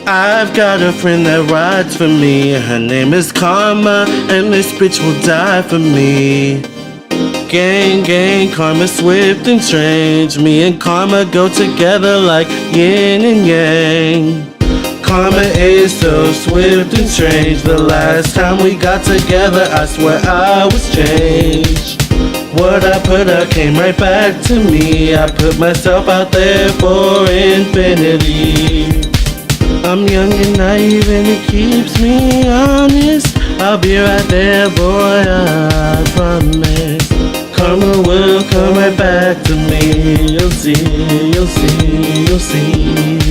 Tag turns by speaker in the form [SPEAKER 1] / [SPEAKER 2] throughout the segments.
[SPEAKER 1] I've got a friend that rides for me. Her name is Karma, and this bitch will die for me. Gang, gang, Karma swift and strange. Me and Karma go together like yin and yang. Karma is so swift and strange. The last time we got together, I swear I was changed. What I put out came right back to me. I put myself out there for infinity. I'm young and naive and it keeps me honest. I'll be right there, boy, I promise. Karma will come right back to me. You'll see, you'll see, you'll see.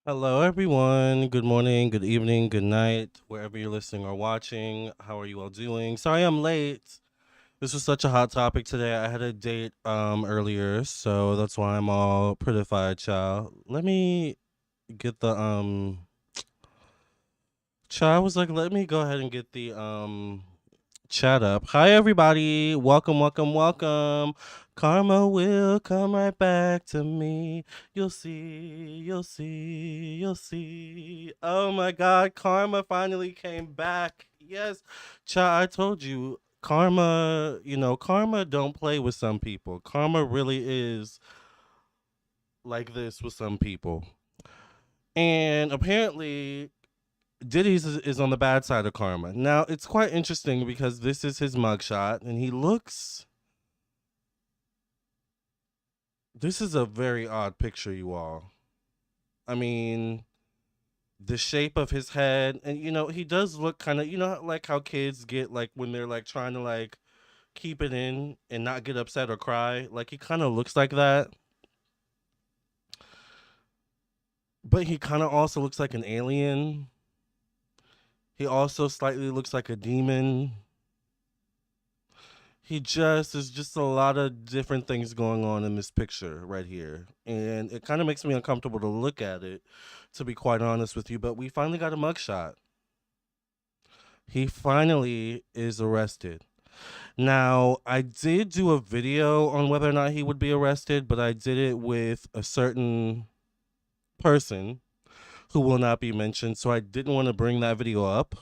[SPEAKER 1] Hello, everyone. Good morning, good evening, good night, wherever you're listening or watching. How are you all doing? Sorry I'm late. This was such a hot topic today. I had a date earlier, so that's why I'm all prettified, child. Let me get the child. I was like, let me go ahead and get the chat up. Hi, everybody. Welcome, welcome, welcome. Karma will come right back to me. You'll see, you'll see, you'll see. Oh my God, Karma finally came back. Yes, child, I told you, Karma, Karma don't play with some people. Karma really is like this with some people. And apparently, Diddy's is on the bad side of Karma. Now, it's quite interesting because this is his mugshot, and he looks. This is a very odd picture, you all. I mean, the shape of his head, and he does look kind of, like how kids get like when they're like trying to like, keep it in and not get upset or cry. Like, he kind of looks like that, but he kind of also looks like an alien. He also slightly looks like a demon. He just There's just a lot of different things going on in this picture right here. And it kind of makes me uncomfortable to look at it, to be quite honest with you. But we finally got a mugshot. He finally is arrested. Now, I did do a video on whether or not he would be arrested, but I did it with a certain person who will not be mentioned. So I didn't want to bring that video up,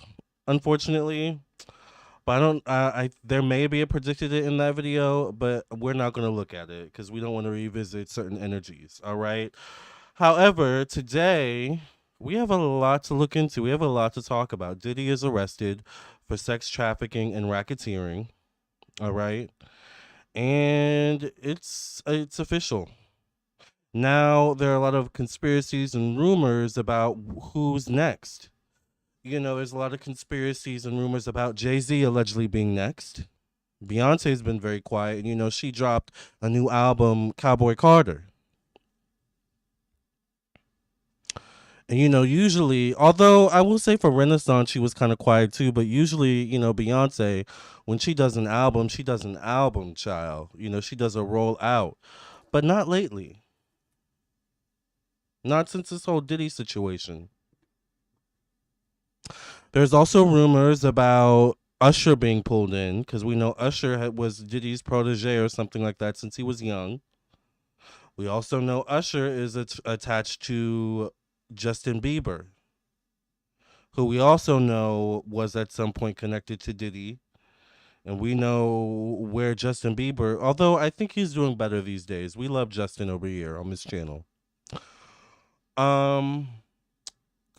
[SPEAKER 1] unfortunately. But I don't. There may be a predicted it in that video, but we're not going to look at it because we don't want to revisit certain energies. All right. However, today we have a lot to look into. We have a lot to talk about. Diddy is arrested for sex trafficking and racketeering. All right, and it's official. Now there are a lot of conspiracies and rumors about who's next. There's a lot of conspiracies and rumors about Jay-Z allegedly being next. Beyonce's been very quiet. She dropped a new album, Cowboy Carter. And, usually, although I will say for Renaissance, she was kind of quiet too, but usually, Beyonce, when she does an album, child. She does a roll out, but not lately. Not since this whole Diddy situation. There's also rumors about Usher being pulled in, because we know Usher was Diddy's protege or something like that since he was young. We also know Usher is attached to Justin Bieber, who we also know was at some point connected to Diddy. And we know where Justin Bieber, although I think he's doing better these days. We love Justin over here on this channel.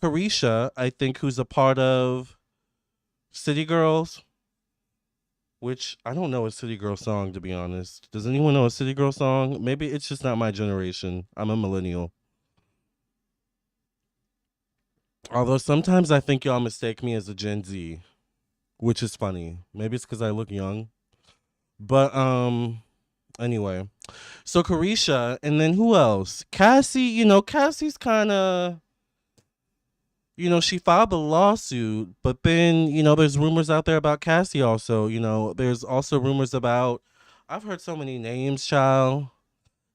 [SPEAKER 1] Carisha, I think, who's a part of City Girls, which I don't know a City Girl song, to be honest. Does anyone know a City Girl song? Maybe it's just not my generation. I'm a millennial. Although sometimes I think y'all mistake me as a Gen Z, which is funny. Maybe it's because I look young. But anyway. So Carisha, and then who else? Cassie, Cassie's kind of, she filed a lawsuit, but then, there's rumors out there about Cassie also. There's also rumors about, I've heard so many names, child.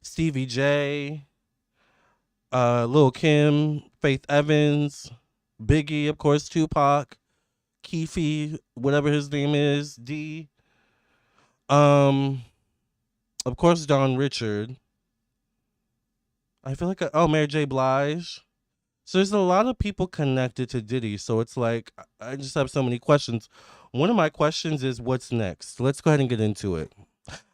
[SPEAKER 1] Stevie J, Lil Kim, Faith Evans, Biggie, of course, Tupac, Keefe, whatever his name is, D. Of course, Don Richard. I feel like, Mary J. Blige. So there's a lot of people connected to Diddy. So it's like, I just have so many questions. One of my questions is, what's next? Let's go ahead and get into it.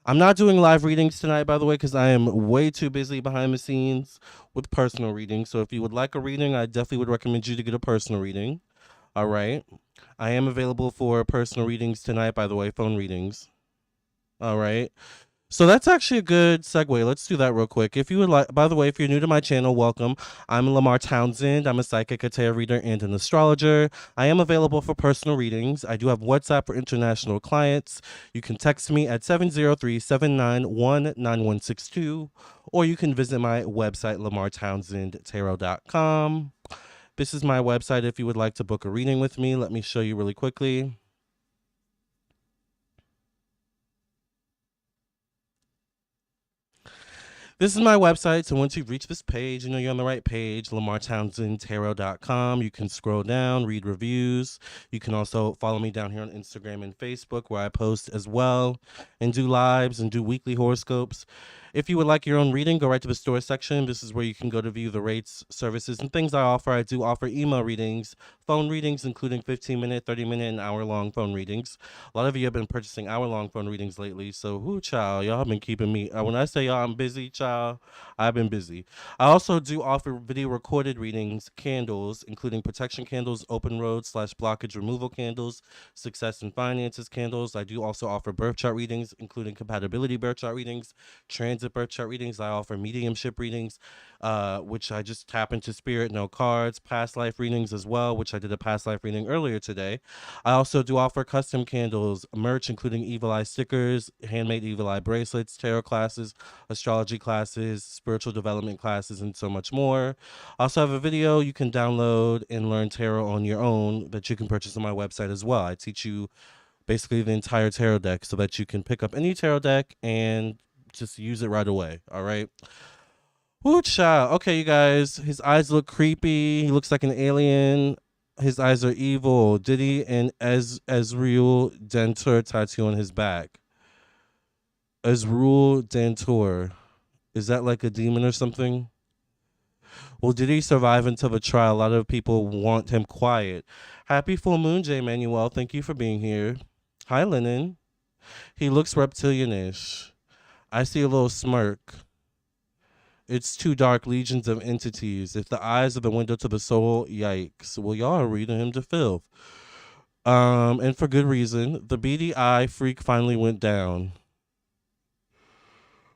[SPEAKER 1] I'm not doing live readings tonight, by the way, because I am way too busy behind the scenes with personal readings. So if you would like a reading, I definitely would recommend you to get a personal reading. All right. I am available for personal readings tonight, by the way, phone readings. All right. So that's actually a good segue. Let's do that real quick. If you would like, by the way, if you're new to my channel, welcome. I'm Lamarr Townsend. I'm a psychic, a tarot reader, and an astrologer. I am available for personal readings. I do have WhatsApp for international clients. You can text me at 703-791-9162, or you can visit my website, lamarrtownsendtarot.com. This is my website if you would like to book a reading with me. Let me show you really quickly. This is my website, so once you've reached this page, you're on the right page, lamarrtownsendtarot.com. You can scroll down, read reviews. You can also follow me down here on Instagram and Facebook, where I post as well, and do lives and do weekly horoscopes. If you would like your own reading, go right to the store section. This is where you can go to view the rates, services, and things I offer. I do offer email readings, phone readings, including 15-minute, 30-minute, and hour-long phone readings. A lot of you have been purchasing hour-long phone readings lately, so child, y'all have been keeping me. When I say y'all, I'm busy, child, I've been busy. I also do offer video recorded readings, candles, including protection candles, open road / blockage removal candles, success and finances candles. I do also offer birth chart readings, including compatibility birth chart readings, transit transit birth chart readings. I offer mediumship readings, which I just tap into spirit, no cards, past life readings as well, which I did a past life reading earlier today. I also do offer custom candles, merch, including Evil Eye stickers, handmade Evil Eye bracelets, tarot classes, astrology classes, spiritual development classes, and so much more. I also have a video you can download and learn tarot on your own that you can purchase on my website as well. I teach you basically the entire tarot deck so that you can pick up any tarot deck and just use it right away. All right. Woo child. Okay, you guys. His eyes look creepy. He looks like an alien. His eyes are evil. Diddy and Ezreal Dentur tattoo on his back. Ezreal Dentur. Is that like a demon or something? Well, did he survive until the trial? A lot of people want him quiet. Happy full moon, J. Manuel. Thank you for being here. Hi, Lennon. He looks reptilian-ish. I see a little smirk. It's too dark, legions of entities. If the eyes are the window to the soul, yikes. Well, y'all are reading him to filth. And for good reason. The beady eye freak finally went down.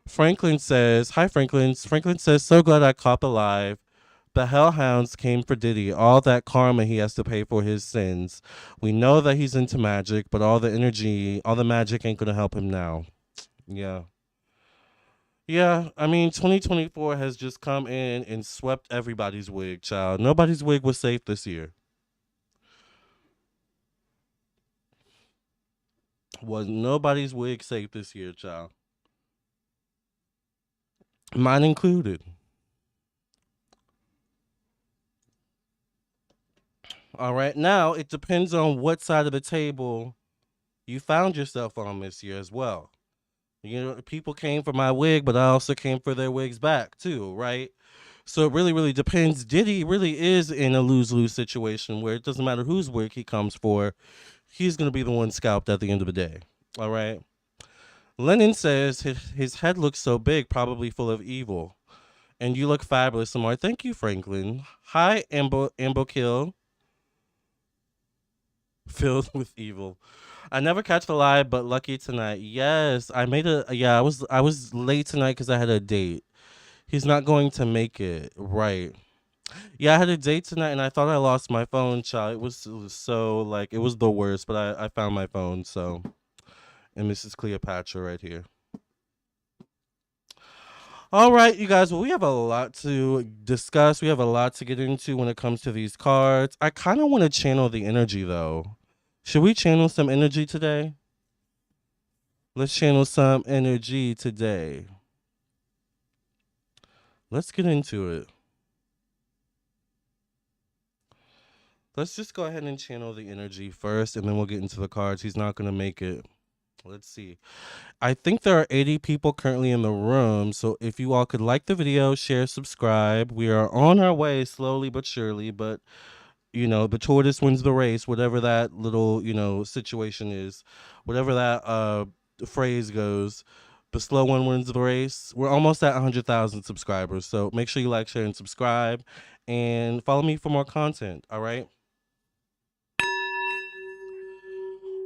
[SPEAKER 1] Franklin says, hi, Franklin. Franklin says, so glad I caught alive. The hellhounds came for Diddy. All that karma he has to pay for his sins. We know that he's into magic, but all the energy, all the magic ain't going to help him now. Yeah. Yeah, I mean, 2024 has just come in and swept everybody's wig, child. Nobody's wig was safe this year. Was nobody's wig safe this year, child. Mine included. All right, now it depends on what side of the table you found yourself on this year as well. You know, people came for my wig, but I also came for their wigs back too, right? So it really, really depends. Diddy really is in a lose-lose situation where it doesn't matter whose wig he comes for. He's going to be the one scalped at the end of the day. All right. Lennon says his head looks so big, probably full of evil. And you look fabulous, Lamarr. Thank you, Franklin. Hi, Ambo Kill. Filled with evil. I never catch the lie, but lucky tonight. Yes, I made I was late tonight because I had a date. He's not going to make it. Right. Yeah, I had a date tonight and I thought I lost my phone, child. It was so like it was the worst, but I found my phone, so. And Mrs. Cleopatra right here. All right, you guys. Well, we have a lot to discuss. We have a lot to get into when it comes to these cards. I kind of want to channel the energy, though. Should we channel some energy today? Let's channel some energy today. Let's get into it. Let's just go ahead and channel the energy first, and then we'll get into the cards. He's not going to make it. Let's see. I think there are 80 people currently in the room, so if you all could like the video, share, subscribe. We are on our way slowly but surely, but you know, the tortoise wins the race, whatever that little, you know, situation is, whatever that phrase goes, the slow one wins the race. We're almost at 100,000 subscribers, so make sure you like, share, and subscribe, and follow me for more content, all right?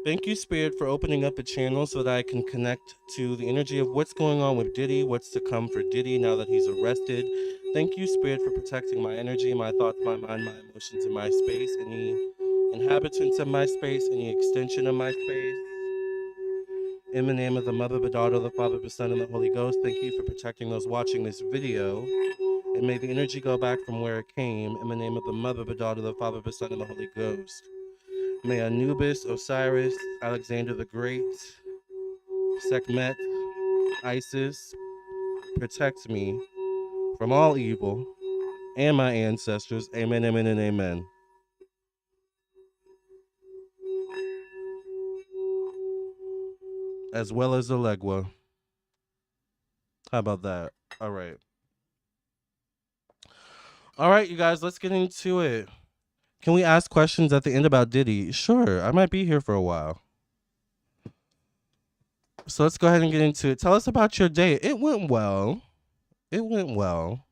[SPEAKER 1] Thank you, Spirit, for opening up the channel so that I can connect to the energy of what's going on with Diddy, what's to come for Diddy now that he's arrested. Thank you, Spirit, for protecting my energy, my thoughts, my mind, my emotions, and my space. Any inhabitants of my space, any extension of my space. In the name of the Mother, the Daughter, the Father, the Son, and the Holy Ghost, thank you for protecting those watching this video. And may the energy go back from where it came. In the name of the Mother, the Daughter, the Father, the Son, and the Holy Ghost. May Anubis, Osiris, Alexander the Great, Sekhmet, Isis, protect me from all evil and my ancestors. Amen, amen, and amen. As well as the Legua. How about that? All right. All right, you guys, let's get into it. Can we ask questions at the end about Diddy? Sure, I might be here for a while. So let's go ahead and get into it. Tell us about your day. It went well. It went well.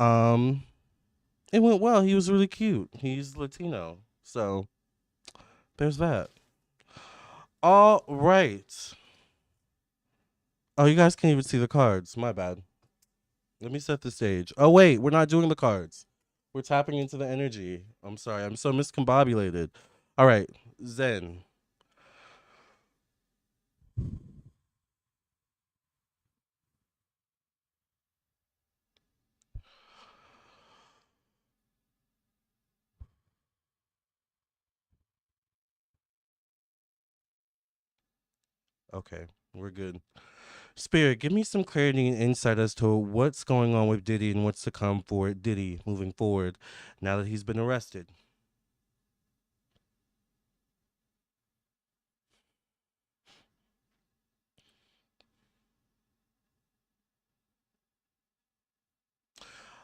[SPEAKER 1] It went well. He was really cute. He's Latino. So there's that. All right. Oh, you guys can't even see the cards. My bad. Let me set the stage. Oh, wait, we're not doing the cards. We're tapping into the energy. I'm sorry. I'm so miscombobulated. All right, Zen. Okay, we're good. Spirit, give me some clarity and insight as to what's going on with Diddy and what's to come for Diddy moving forward now that he's been arrested.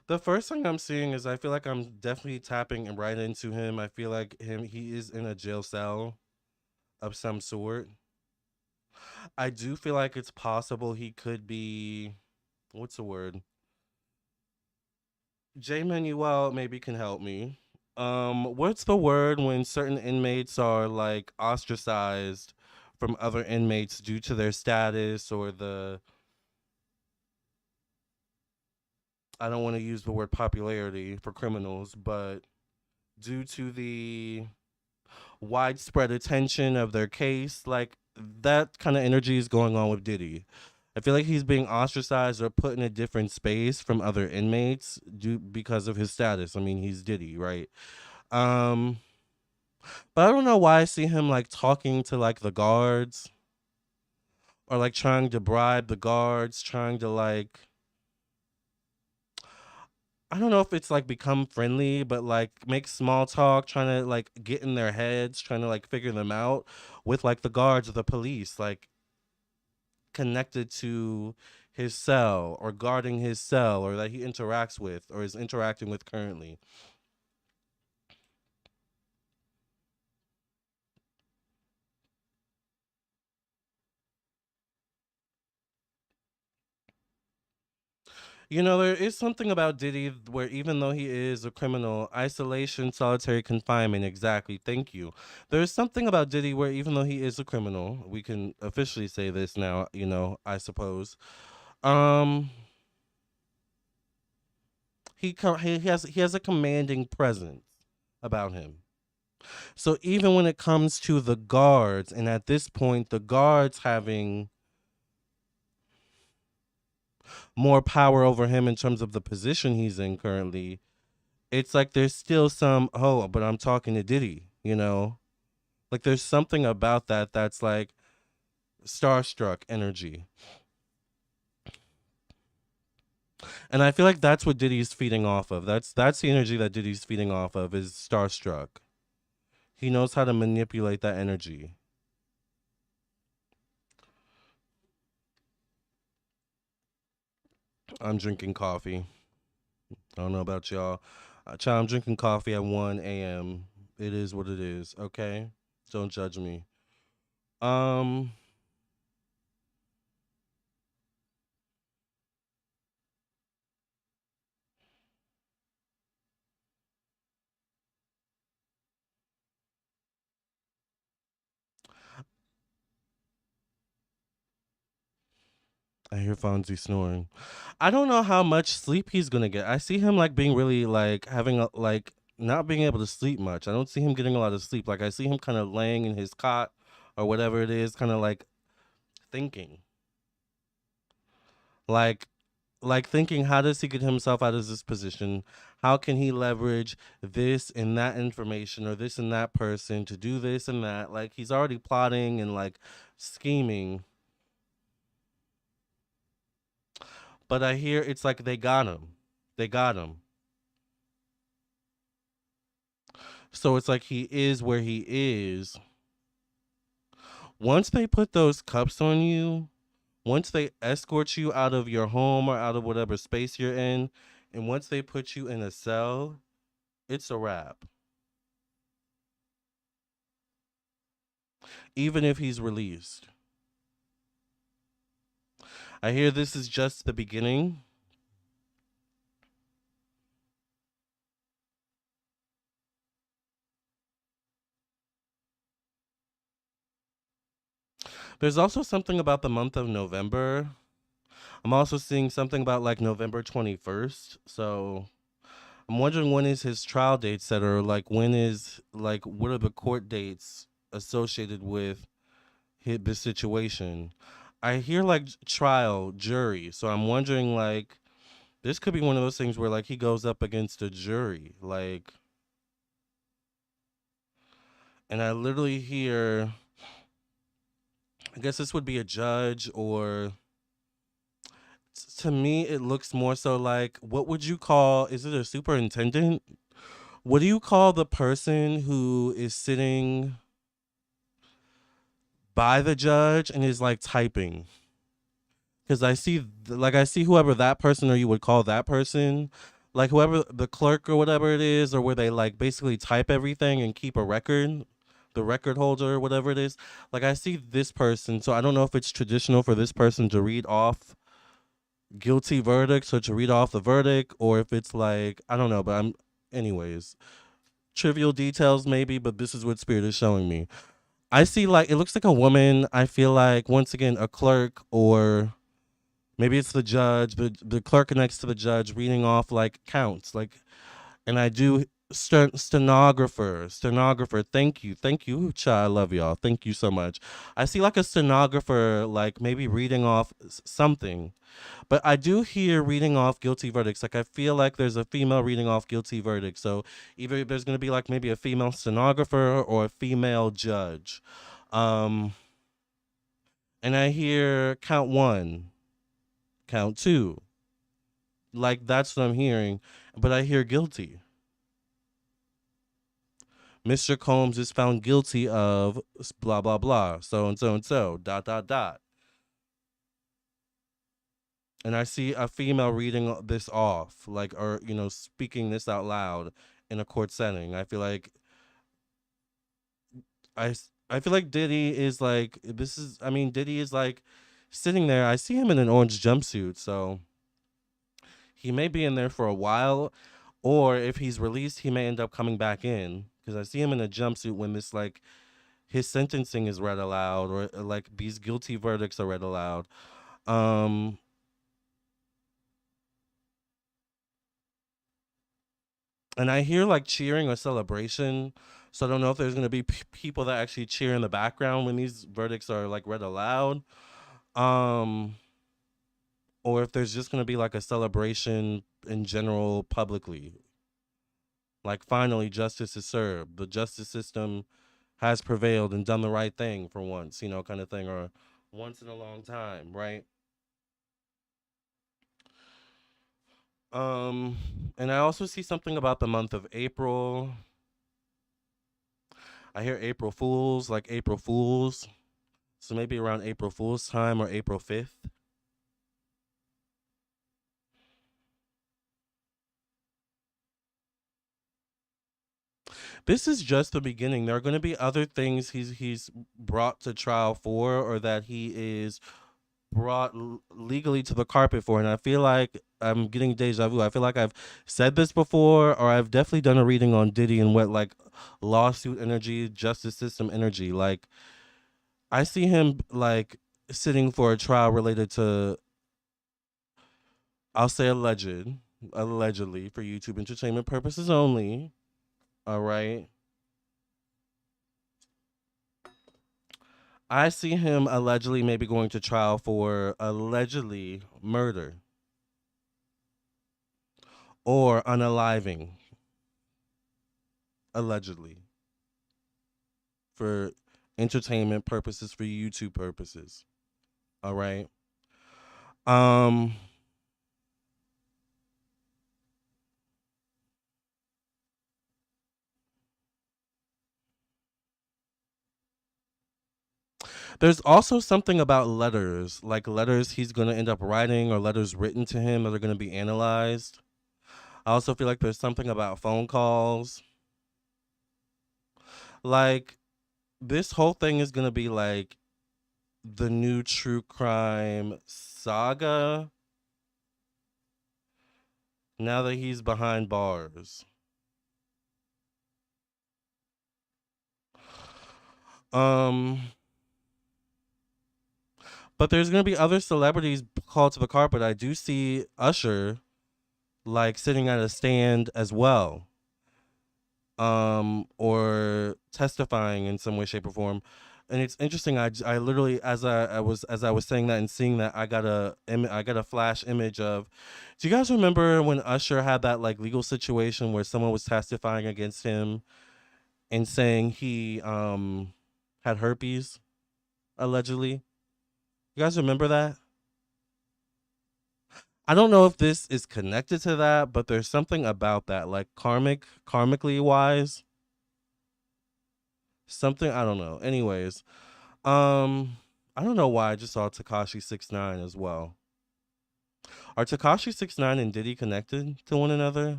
[SPEAKER 1] The first thing I'm seeing is I feel like I'm definitely tapping right into him. I feel like he is in a jail cell of some sort. I do feel like it's possible he could be, what's the word? J Manuel maybe can help me. What's the word when certain inmates are like ostracized from other inmates due to their status or the, I don't want to use the word popularity for criminals, but due to the widespread attention of their case, like that kind of energy is going on with Diddy. I feel like he's being ostracized or put in a different space from other inmates due because of his status. I mean, he's Diddy, right? Um, but I don't know why I see him like talking to like the guards or like trying to bribe the guards, trying to like, I don't know if it's like become friendly, but like make small talk, trying to like get in their heads, trying to like figure them out with like the guards or the police, like connected to his cell or guarding his cell or that he interacts with or is interacting with currently. You know, there is something about Diddy where even though he is a criminal, isolation, solitary confinement, exactly. Thank you. There is something about Diddy where even though he is a criminal, we can officially say this now, you know, I suppose. Um he has a commanding presence about him. So even when it comes to the guards, and at this point the guards having more power over him in terms of the position he's in currently, it's like there's still some, oh, but I'm talking to Diddy, you know? Like there's something about that that's like starstruck energy. And I feel like that's what Diddy's feeding off of. That's the energy that Diddy's feeding off of is starstruck. He knows how to manipulate that energy. I'm drinking coffee. I don't know about y'all. Child, I'm drinking coffee at 1 a.m. It is what it is, okay? Don't judge me. Um, I hear Fonzie snoring. I don't know how much sleep he's gonna get. I see him like being really like having a like not being able to sleep much. I don't see him getting a lot of sleep. Like I see him kind of laying in his cot or whatever it is, kind of like thinking. Like thinking how does he get himself out of this position? How can he leverage this and that information or this and that person to do this and that? Like he's already plotting and like scheming. But I hear it's like they got him. They got him. So it's like he is where he is. Once they put those cups on you, once they escort you out of your home or out of whatever space you're in, and once they put you in a cell, it's a wrap. Even if he's released. I hear this is just the beginning. There's also something about the month of November. I'm also seeing something about like November 21st. So I'm wondering when is his trial date set, or like when is like what are the court dates associated with this situation? I hear like trial, jury. So I'm wondering like this could be one of those things where like he goes up against a jury. Like, and I literally hear, I guess this would be a judge, or to me it looks more so like, what would you call, is it a superintendent? What do you call the person who is sitting by the judge and is like typing? Because I see, like, I see whoever that person, or you would call that person, like whoever the clerk or whatever it is, or where they like basically type everything and keep a record, the record holder or whatever it is. Like, I see this person, so I don't know if it's traditional for this person to read off guilty verdicts or to read off the verdict, or if it's like, I don't know, but anyways, trivial details maybe, but this is what Spirit is showing me. I see like, it looks like a woman. I feel like, once again, a clerk, or maybe it's the judge, but the clerk next to the judge reading off like counts. Like, and I do stenographer. Thank you. Ooh, child, I love y'all. Thank you so much. I see like a stenographer, like maybe reading off something. But I do hear reading off guilty verdicts. Like, I feel like there's a female reading off guilty verdicts. So either there's going to be like maybe a female stenographer or a female judge. Um, and I hear count one, count two. Like, that's what I'm hearing. But I hear guilty. Mr. Combs is found guilty of blah, blah, blah. So and so and so, dot, dot, dot. And I see a female reading this off, like, or, speaking this out loud in a court setting. I feel like I feel like Diddy is like, Diddy is like sitting there. I see him in an orange jumpsuit, so he may be in there for a while, or if he's released, he may end up coming back in, because I see him in a jumpsuit when this like his sentencing is read aloud, or like these guilty verdicts are read aloud. Um, and I hear like cheering or celebration. So I don't know if there's gonna be people that actually cheer in the background when these verdicts are like read aloud, um, or if there's just gonna be like a celebration in general publicly. Like, finally, justice is served. The justice system has prevailed and done the right thing for once, kind of thing, or once in a long time, right? Um, and I also see something about the month of April. I hear April Fools, like April Fools. So maybe around April Fool's time or April 5th. This is just the beginning. There are going to be other things he's brought to trial for, or that he is brought legally to the carpet for. And I feel like I'm getting deja vu. I feel like I've said this before, or I've definitely done a reading on Diddy and what like lawsuit energy, justice system energy. Like, I see him like sitting for a trial related to, I'll say allegedly for YouTube entertainment purposes only. All right. I see him allegedly maybe going to trial for allegedly murder or unaliving, allegedly, for entertainment purposes, for YouTube purposes. All right. Um, there's also something about letters, like letters he's going to end up writing, or letters written to him that are going to be analyzed. I also feel like there's something about phone calls. Like, this whole thing is going to be like the new true crime saga now that he's behind bars. Um, But there's gonna be other celebrities called to the carpet. I do see Usher like sitting at a stand as well, or testifying in some way, shape, or form. And it's interesting. I literally, as I was saying that and seeing that, I got a flash image of. Do you guys remember when Usher had that like legal situation where someone was testifying against him and saying he had herpes allegedly? You guys remember that? I don't know if this is connected to that, but there's something about that, like karmically wise, something I don't know. Anyways, I don't know why I just saw Takashi 69 as well. Are Takashi 69 and Diddy connected to one another?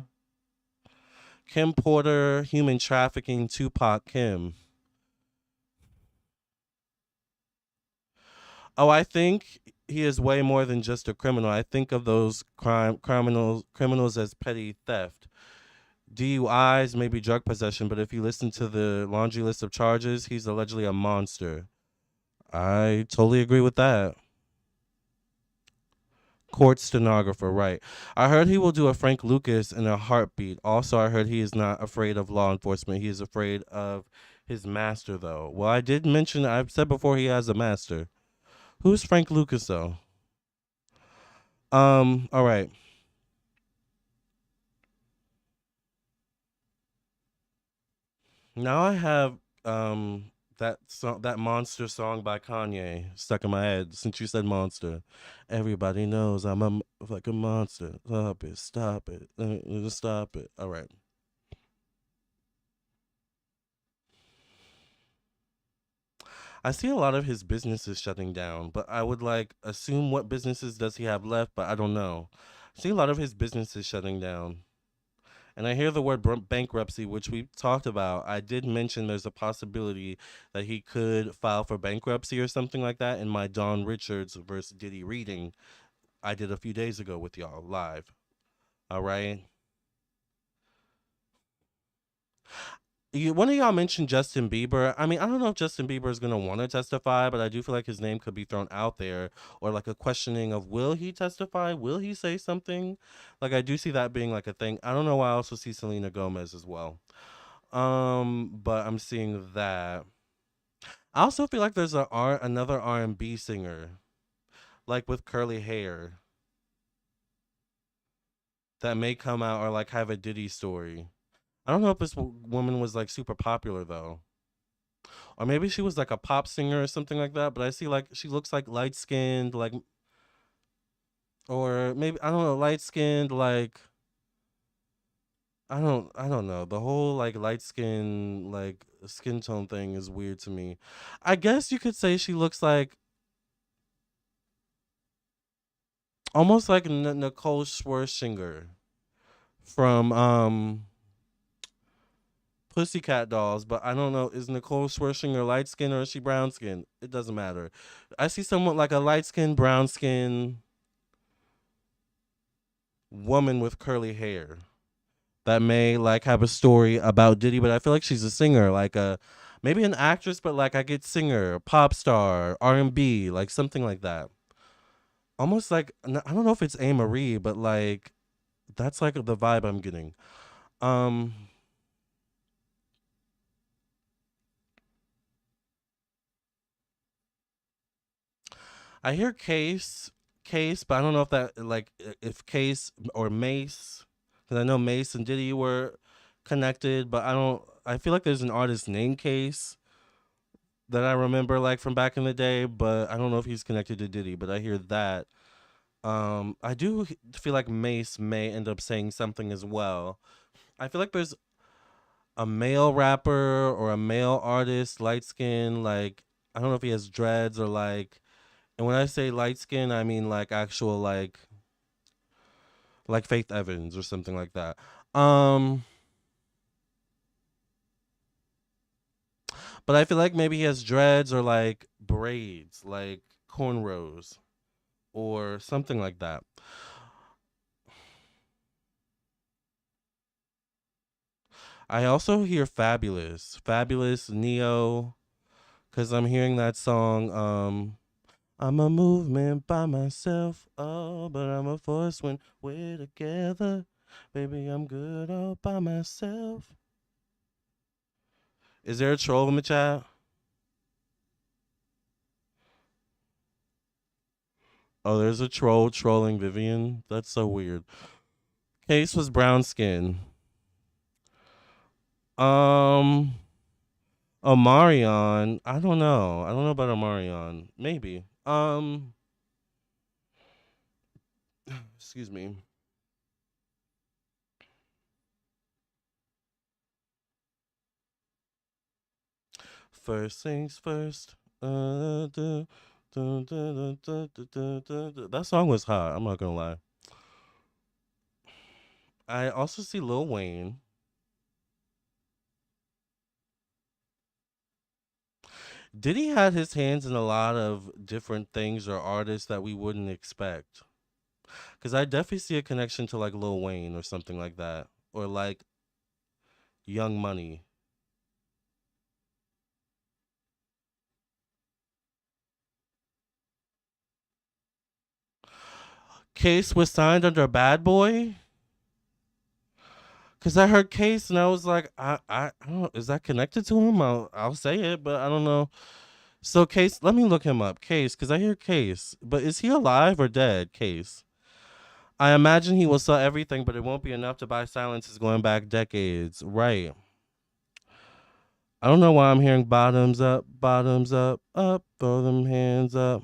[SPEAKER 1] Kim Porter, human trafficking, Tupac Kim. Oh, I think he is way more than just a criminal. I think of those criminals as petty theft. DUIs, maybe drug possession, but if you listen to the laundry list of charges, he's allegedly a monster. I totally agree with that. Court stenographer, right. I heard he will do a Frank Lucas in a heartbeat. Also, I heard he is not afraid of law enforcement. He is afraid of his master, though. Well, I did mention, I've said before he has a master. Who's Frank Lucas, though? All right. Now I have that song, that monster song by Kanye stuck in my head since you said monster. Everybody knows like a monster. Stop it, just stop it. All right. I see a lot of his businesses shutting down, but I would like assume what businesses does he have left, but I don't know. I see a lot of his businesses shutting down. And I hear the word bankruptcy, which we talked about. I did mention there's a possibility that he could file for bankruptcy or something like that in my Don Richards versus Diddy reading I did a few days ago with y'all live. All right. One of y'all mentioned Justin Bieber. I mean, I don't know if Justin Bieber is gonna want to testify, but I do feel like his name could be thrown out there, or like a questioning of will he testify? Will he say something? Like I do see that being like a thing. I don't know why I also see Selena Gomez as well. But I'm seeing that. I also feel like there's another R&B singer, like with curly hair, that may come out or like have a Diddy story. I don't know if this woman was like super popular though, or maybe she was like a pop singer or something like that. But I see like she looks like light skinned, like, or maybe I don't know, light skinned, like I don't know. The whole like light skin like skin tone thing is weird to me. I guess you could say she looks like almost like Nicole Scherzinger from Pussycat Dolls, but I don't know, is Nicole Scherzinger light skin or is she brown skin? It doesn't matter. I see someone like a light skin, brown skin woman with curly hair that may like have a story about Diddy, but I feel like she's a singer, like a maybe an actress, but like I get singer, pop star, R&B, like something like that. Almost like I don't know if it's A Marie, but like that's like the vibe I'm getting. Um, I hear Case, but I don't know if that like if Case or Mace, because I know Mace and Diddy were connected, but I don't. I feel like there's an artist named Case that I remember like from back in the day, but I don't know if he's connected to Diddy. But I hear that. I do feel like Mace may end up saying something as well. I feel like there's a male rapper or a male artist, light skin, like I don't know if he has dreads or like. And when I say light skin, I mean like actual like Faith Evans or something like that. Um, but I feel like maybe he has dreads or like braids, like cornrows or something like that. I also hear Fabulous Neo, because I'm hearing that song. I'm a movement by myself, oh, but I'm a force when we're together. Baby, I'm good all by myself. Is there a troll in the chat? Oh, there's a troll trolling Vivian. That's so weird. Case was brown skin. Um, Omarion. I don't know. I don't know about Omarion. Maybe. Excuse me. First things first. That song was hot. I'm not gonna lie. I also see Lil Wayne. Diddy had his hands in a lot of different things or artists that we wouldn't expect. Because I definitely see a connection to like Lil Wayne or something like that, or like Young Money. Case was signed under Bad Boy. Cause I heard Case and I was like, I don't. Is that connected to him? I'll say it, but I don't know. So Case, let me look him up. Case, cause I hear Case, but is he alive or dead? Case. I imagine he will sell everything, but it won't be enough to buy silences going back decades. Right. I don't know why I'm hearing bottoms up, throw them hands up.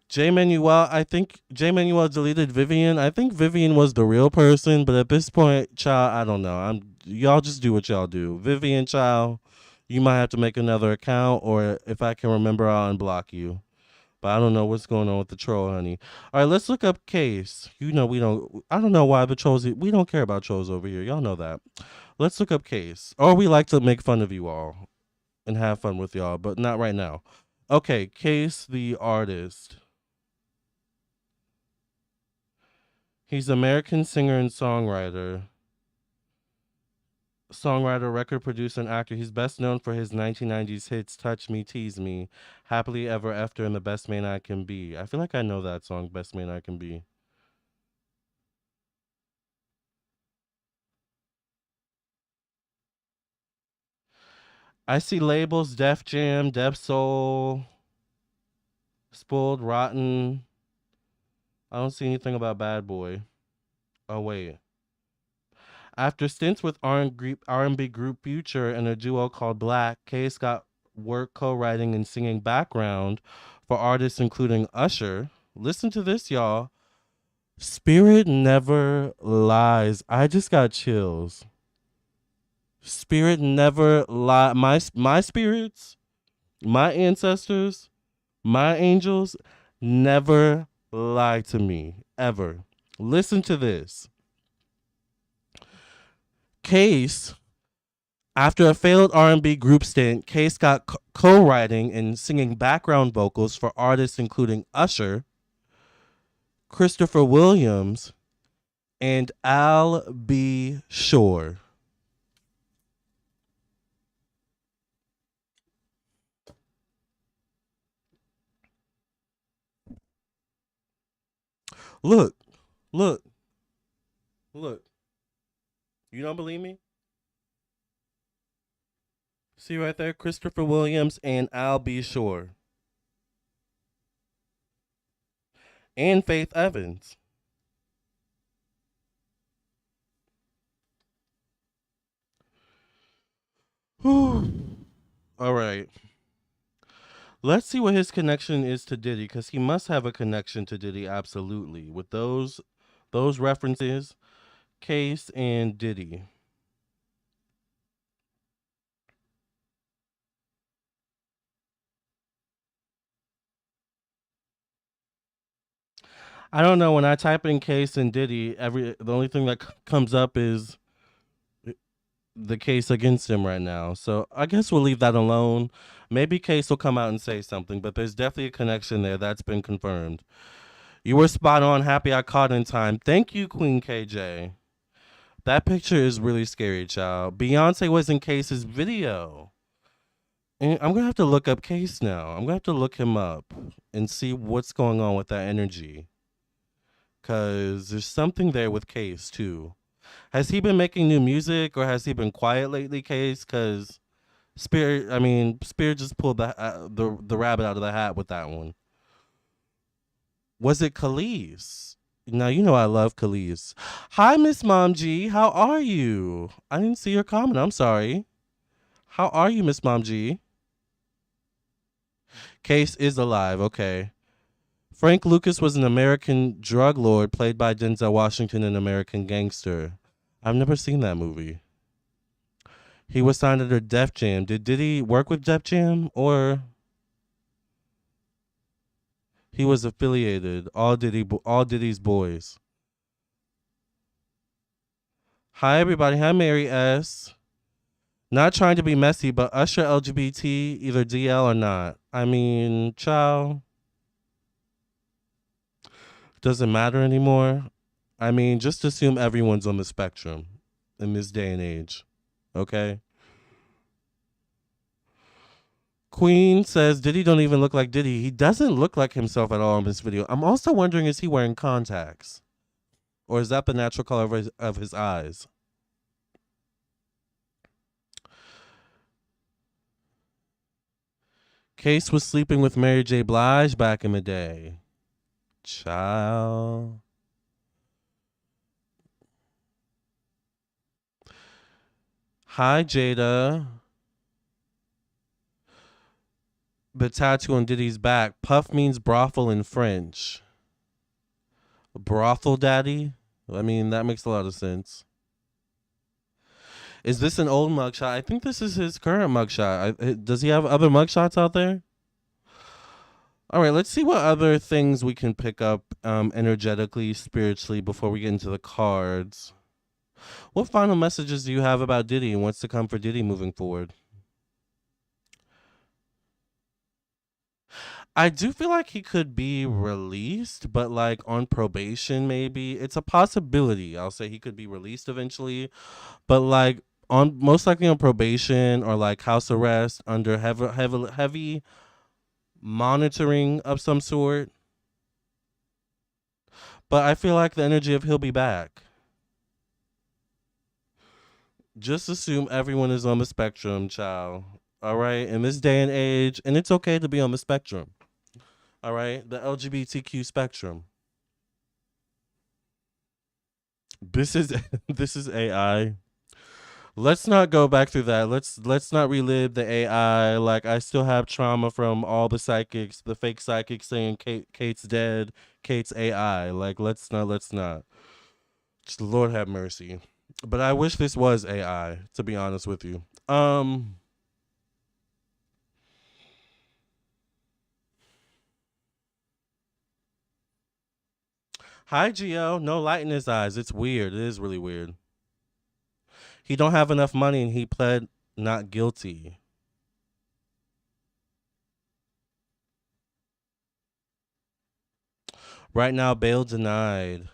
[SPEAKER 1] J Manuel, I think J Manuel deleted Vivian. I think Vivian was the real person, but at this point, child, I don't know. Y'all just do what y'all do. Vivian, child, you might have to make another account, or if I can remember, I'll unblock you. But I don't know what's going on with the troll, honey. All right, let's look up Case. You know we don't. I don't know why the trolls. We don't care about trolls over here. Y'all know that. Let's look up Case. Or we like to make fun of you all and have fun with y'all, but not right now. Okay, Case the artist. He's an American singer and songwriter. Songwriter, record producer, and actor. He's best known for his 1990s hits Touch Me, Tease Me, Happily Ever After, and The Best Man I Can Be. I feel like I know that song, Best Man I Can Be. I see labels Def Jam, Def Soul, Spoiled Rotten. I don't see anything about Bad Boy. Oh, wait. After stints with R&B group Future and a duo called Black, Case got work co-writing and singing background for artists including Usher. Listen to this, y'all. Spirit never lies. I just got chills. Spirit never lie. My spirits, my ancestors, my angels never lie to me ever. Listen to this. Case, after a failed R&B group stint, Case got co-writing and singing background vocals for artists including Usher, Christopher Williams, and Al B. Shore. Look, look, look. You don't believe me? See right there, Christopher Williams and Al B. Shore. And Faith Evans. Whew. All right. Let's see what his connection is to Diddy, because he must have a connection to Diddy, absolutely. With those references, Case and Diddy. I don't know. When I type in Case and Diddy, the only thing that comes up is the case against him right now. So I guess we'll leave that alone. Maybe Case will come out and say something, but there's definitely a connection there. That's been confirmed. You were spot on. Happy I caught in time. Thank you, Queen KJ. That picture is really scary, child. Beyonce was in Case's video. And I'm gonna have to look up Case now. I'm gonna have to look him up and see what's going on with that energy. Cause there's something there with Case too. Has he been making new music or has he been quiet lately, Case? Cause Spirit just pulled the rabbit out of the hat with that one. Was it Khalees? Now you know I love Khalees. Hi, Miss Mom G. How are you? I didn't see your comment. I'm sorry. How are you, Miss Mom G? Case is alive. Okay. Frank Lucas was an American drug lord played by Denzel Washington in American Gangster. I've never seen that movie. He was signed under Def Jam. Did he work with Def Jam or he was affiliated? All Diddy's boys. Hi everybody. Hi Mary S. Not trying to be messy, but Usher LGBT either DL or not. I mean, child, doesn't matter anymore. I mean, just assume everyone's on the spectrum in this day and age. Okay? Queen says Diddy don't even look like Diddy. He doesn't look like himself at all in this video. I'm also wondering, is he wearing contacts? Or is that the natural color of his eyes? Case was sleeping with Mary J. Blige back in the day. Child. Hi, Jada. The tattoo on Diddy's back. Puff means brothel in French. Brothel daddy? I mean, that makes a lot of sense. Is this an old mugshot? I think this is his current mugshot. Does he have other mugshots out there? All right, let's see what other things we can pick up energetically, spiritually before we get into the cards. What final messages do you have about Diddy and what's to come for Diddy moving forward? I do feel like he could be released, but like on probation, maybe. It's a possibility. I'll say he could be released eventually, but like on most likely on probation or like house arrest under heavy monitoring of some sort. But I feel like the energy of he'll be back. Just assume everyone is on the spectrum, child. All right, in this day and age, and it's okay to be on the spectrum. All right, the LGBTQ spectrum. This is this is AI. Let's not go back through that. Let's not relive the AI. Like I still have trauma from all the psychics, the fake psychics saying Kate's dead, Kate's AI. Like let's not. Just Lord have mercy. But I wish this was AI, to be honest with you. Hi Gio, no light in his eyes. It's weird. It is really weird. He don't have enough money and he pled not guilty. Right now, bail denied.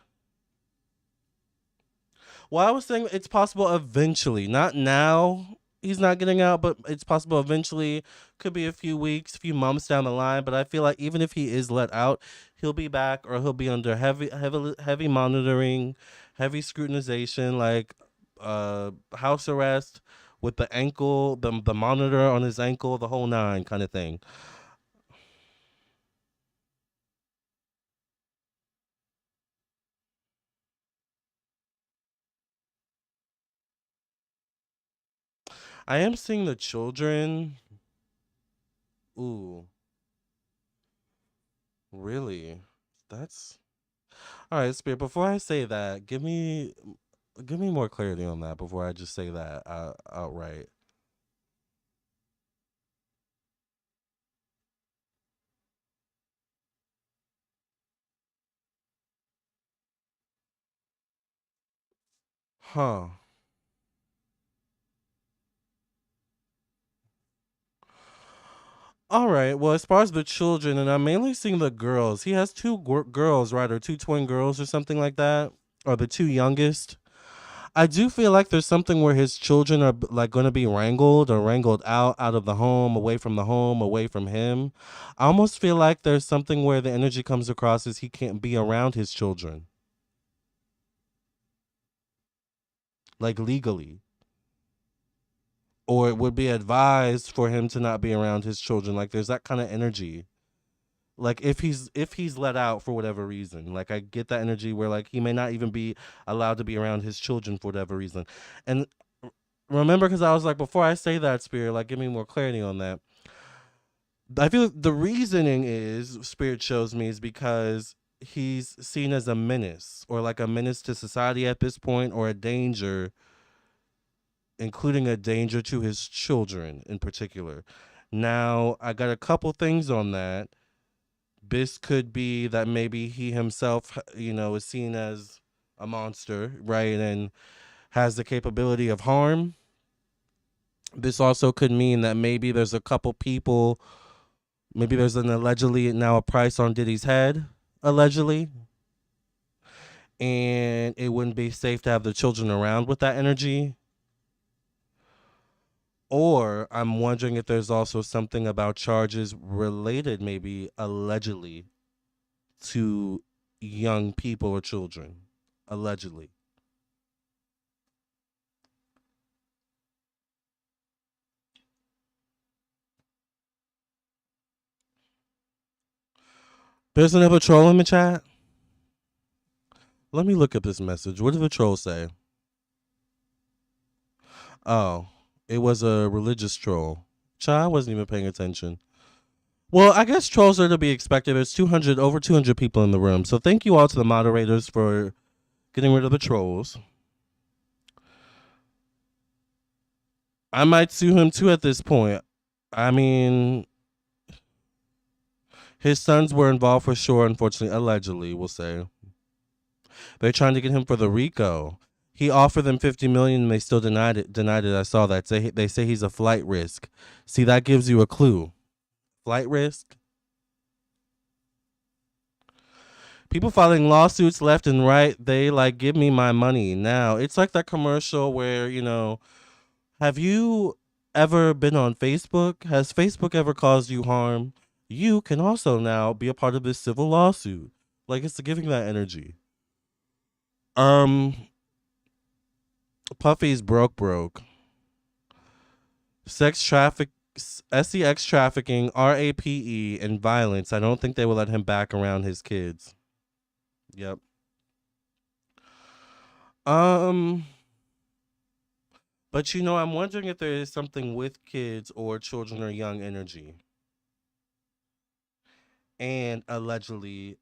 [SPEAKER 1] Well, I was saying it's possible eventually. Not now. He's not getting out, but it's possible eventually. Could be a few weeks, a few months down the line. But I feel like even if he is let out, he'll be back or he'll be under heavy monitoring, heavy scrutinization, like house arrest with the ankle, the monitor on his ankle, the whole nine kind of thing. I am seeing the children. Ooh, really? That's all right, Spirit. Before I say that, give me more clarity on that before I just say that outright. Huh. All right. Well, as far as the children, and I'm mainly seeing the girls. He has two girls, right, or two twin girls, or something like that, or the two youngest. I do feel like there's something where his children are like going to be wrangled or wrangled out of the home, away from him. I almost feel like there's something where the energy comes across as he can't be around his children, like legally, or it would be advised for him to not be around his children. Like there's that kind of energy. Like if he's let out for whatever reason, like I get that energy where like he may not even be allowed to be around his children for whatever reason. And remember, because I was like, before I say that, Spirit, like give me more clarity on that. I feel the reasoning is Spirit shows me is because he's seen as a menace, or like a menace to society at this point, or a danger, including a danger to his children in particular. Now I got a couple things on that. This could be that maybe he himself, is seen as a monster, right, and has the capability of harm. This also could mean that maybe there's a couple people, maybe there's an allegedly now a price on Diddy's head, allegedly, and it wouldn't be safe to have the children around with that energy. Or I'm wondering if there's also something about charges related, maybe allegedly, to young people or children, allegedly. There's another troll in the chat. Let me look at this message. What did the troll say? Oh, it was a religious troll. Child, I wasn't even paying attention. Well, I guess trolls are to be expected. There's over 200 people in the room. So thank you all to the moderators for getting rid of the trolls. I might sue him too at this point. I mean, his sons were involved for sure, unfortunately, allegedly, we'll say. They're trying to get him for the RICO. He offered them 50 million and they still denied it. I saw that. They say he's a flight risk. See, that gives you a clue. Flight risk. People filing lawsuits left and right. They like, give me my money now. It's like that commercial where, have you ever been on Facebook? Has Facebook ever caused you harm? You can also now be a part of this civil lawsuit. Like, it's giving that energy. Puffy's broke. Sex traffic, sex trafficking, rape, and violence. I don't think they will let him back around his kids. Yep. Um, but I'm wondering if there is something with kids or children or young energy, and allegedly,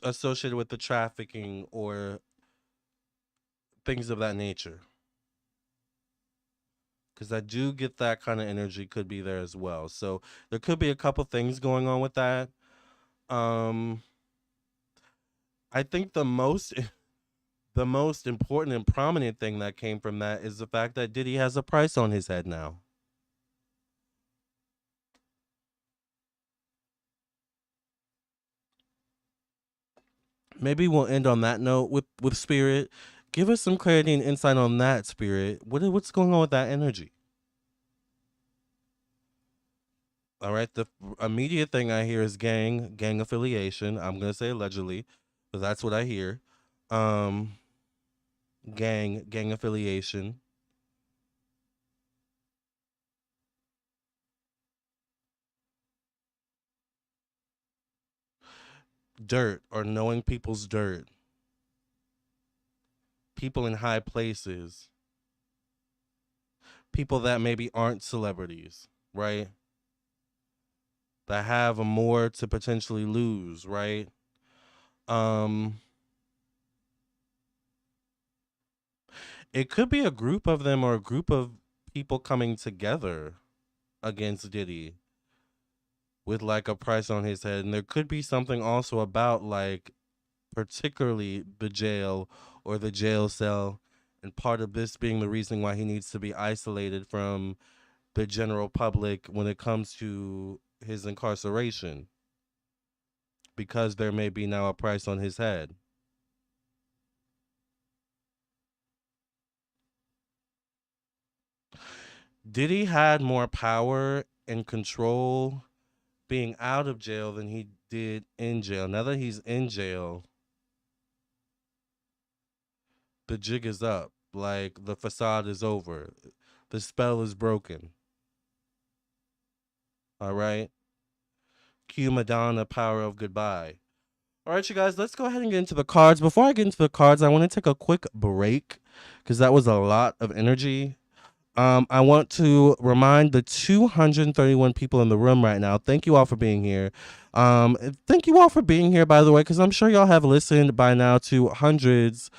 [SPEAKER 1] associated with the trafficking or things of that nature. Because I do get that kind of energy could be there as well. So there could be a couple things going on with that. Um, I think the most important and prominent thing that came from that is the fact that Diddy has a price on his head now. Maybe we'll end on that note with Spirit. Give us some clarity and insight on that, Spirit. What's going on with that energy? All right, the immediate thing I hear is gang affiliation. I'm gonna say allegedly, but that's what I hear. Um, gang affiliation. Dirt or knowing people's dirt. People in high places. People that maybe aren't celebrities, right? That have more to potentially lose, right? Um, it could be a group of them or a group of people coming together against Diddy with like a price on his head. And there could be something also about like particularly the jail or the jail cell, and part of this being the reason why he needs to be isolated from the general public when it comes to his incarceration, because there may be now a price on his head. Diddy had more power and control being out of jail than he did in jail. Now that he's in jail, the jig is up. Like, the facade is over. The spell is broken. All right? Cue Madonna, Power of Goodbye. All right, you guys, let's go ahead and get into the cards. Before I get into the cards, I want to take a quick break because that was a lot of energy. I want to remind the 231 people in the room right now. Thank you all for being here. Thank you all for being here, by the way, because I'm sure y'all have listened by now to hundreds,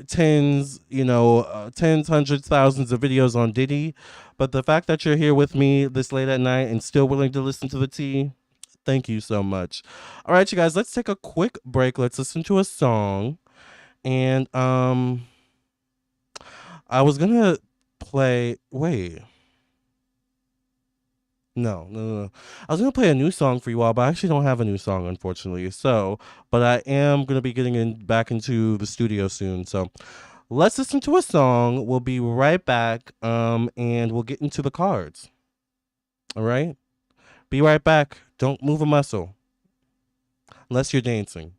[SPEAKER 1] tens, tens, hundreds, thousands of videos on Diddy. But the fact that you're here with me this late at night and still willing to listen to the tea, thank you so much. All right, you guys, let's take a quick break. Let's listen to a song. And I was gonna play. Wait. No. I was gonna play a new song for you all, but I actually don't have a new song, unfortunately. So, but I am gonna be getting back into the studio soon. So, let's listen to a song. We'll be right back. And we'll get into the cards. All right. Be right back. Don't move a muscle unless you're dancing.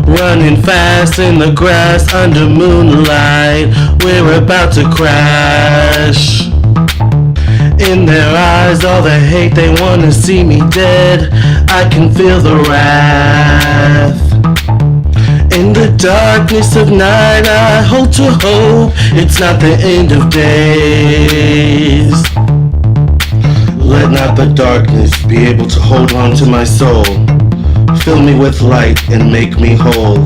[SPEAKER 1] Running fast in the grass under moonlight, we're about to crash. In their eyes, all the hate, they wanna see me dead. I can feel the wrath. In the darkness of night, I hold to hope it's not the end of days. Let not the darkness be able to hold on to my soul. Fill me with light and make me whole.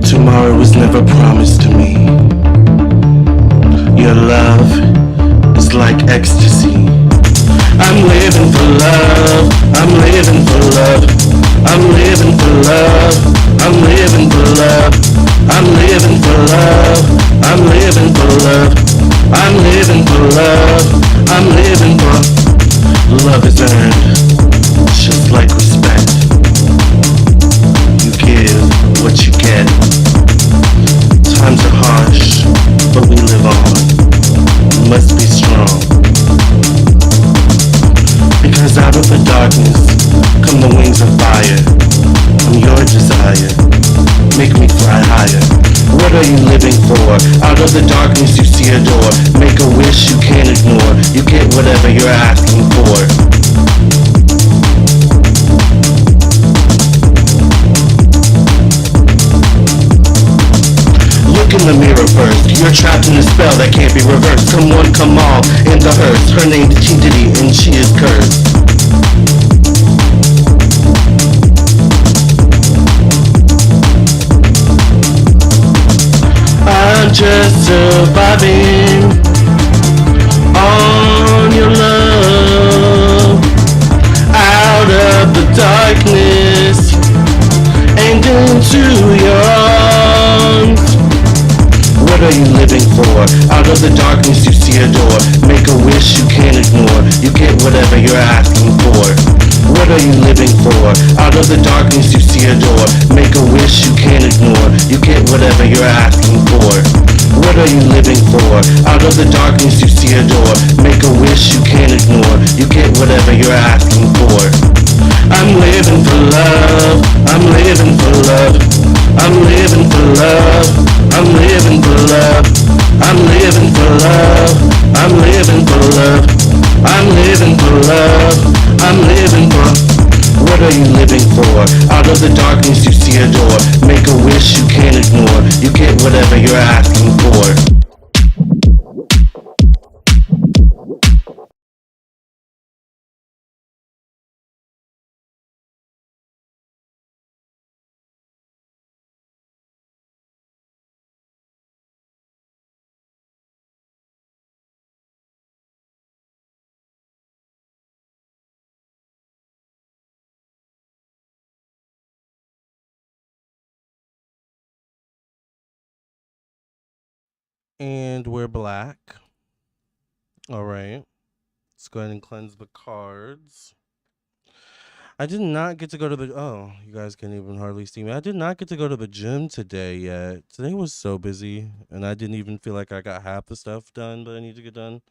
[SPEAKER 1] Tomorrow was never promised to me. Your love is like ecstasy. I'm living for love. I'm living for love. I'm living for love. I'm living for love. I'm living for love. I'm living for love. I'm living for love. I'm living for love is earned, just like respect. You give what you get. Times are harsh, but we live on. We must be strong. Because out of the darkness come the wings of fire. I'm your desire. Make me fly higher. What are you living for? Out of the darkness you see a door. Make a wish you can't ignore. You get whatever you're asking for. Look in the mirror first. You're trapped in a spell that can't be reversed. Come one, come all, in the hearse. Her name's P Diddy and she is cursed. I'm just surviving on your love. Out of the darkness and into your arms. What are you living for? Out of the darkness you see a door. Make a wish you can't ignore. You get whatever you're asking for. What are you living for? Out of the darkness you see a door. Make a wish you can't ignore. You get whatever you're asking for. What are you living for? Out of the darkness you see a door. Make a wish you can't ignore. You get whatever you're asking for. I'm living for love. I'm living for love. I'm living for love. I'm living for love. I'm living for love. I'm living for love. I'm living for love. I'm living for. What are you living for? Out of the darkness you see a door. Make a wish you can't ignore. You get whatever you're asking for. And we're black. All right. Let's go ahead and cleanse the cards. I did not get to go to the. Oh, you guys can't even hardly see me. I did not get to go to the gym today yet. Today was so busy, and I didn't even feel like I got half the stuff done that I need to get done.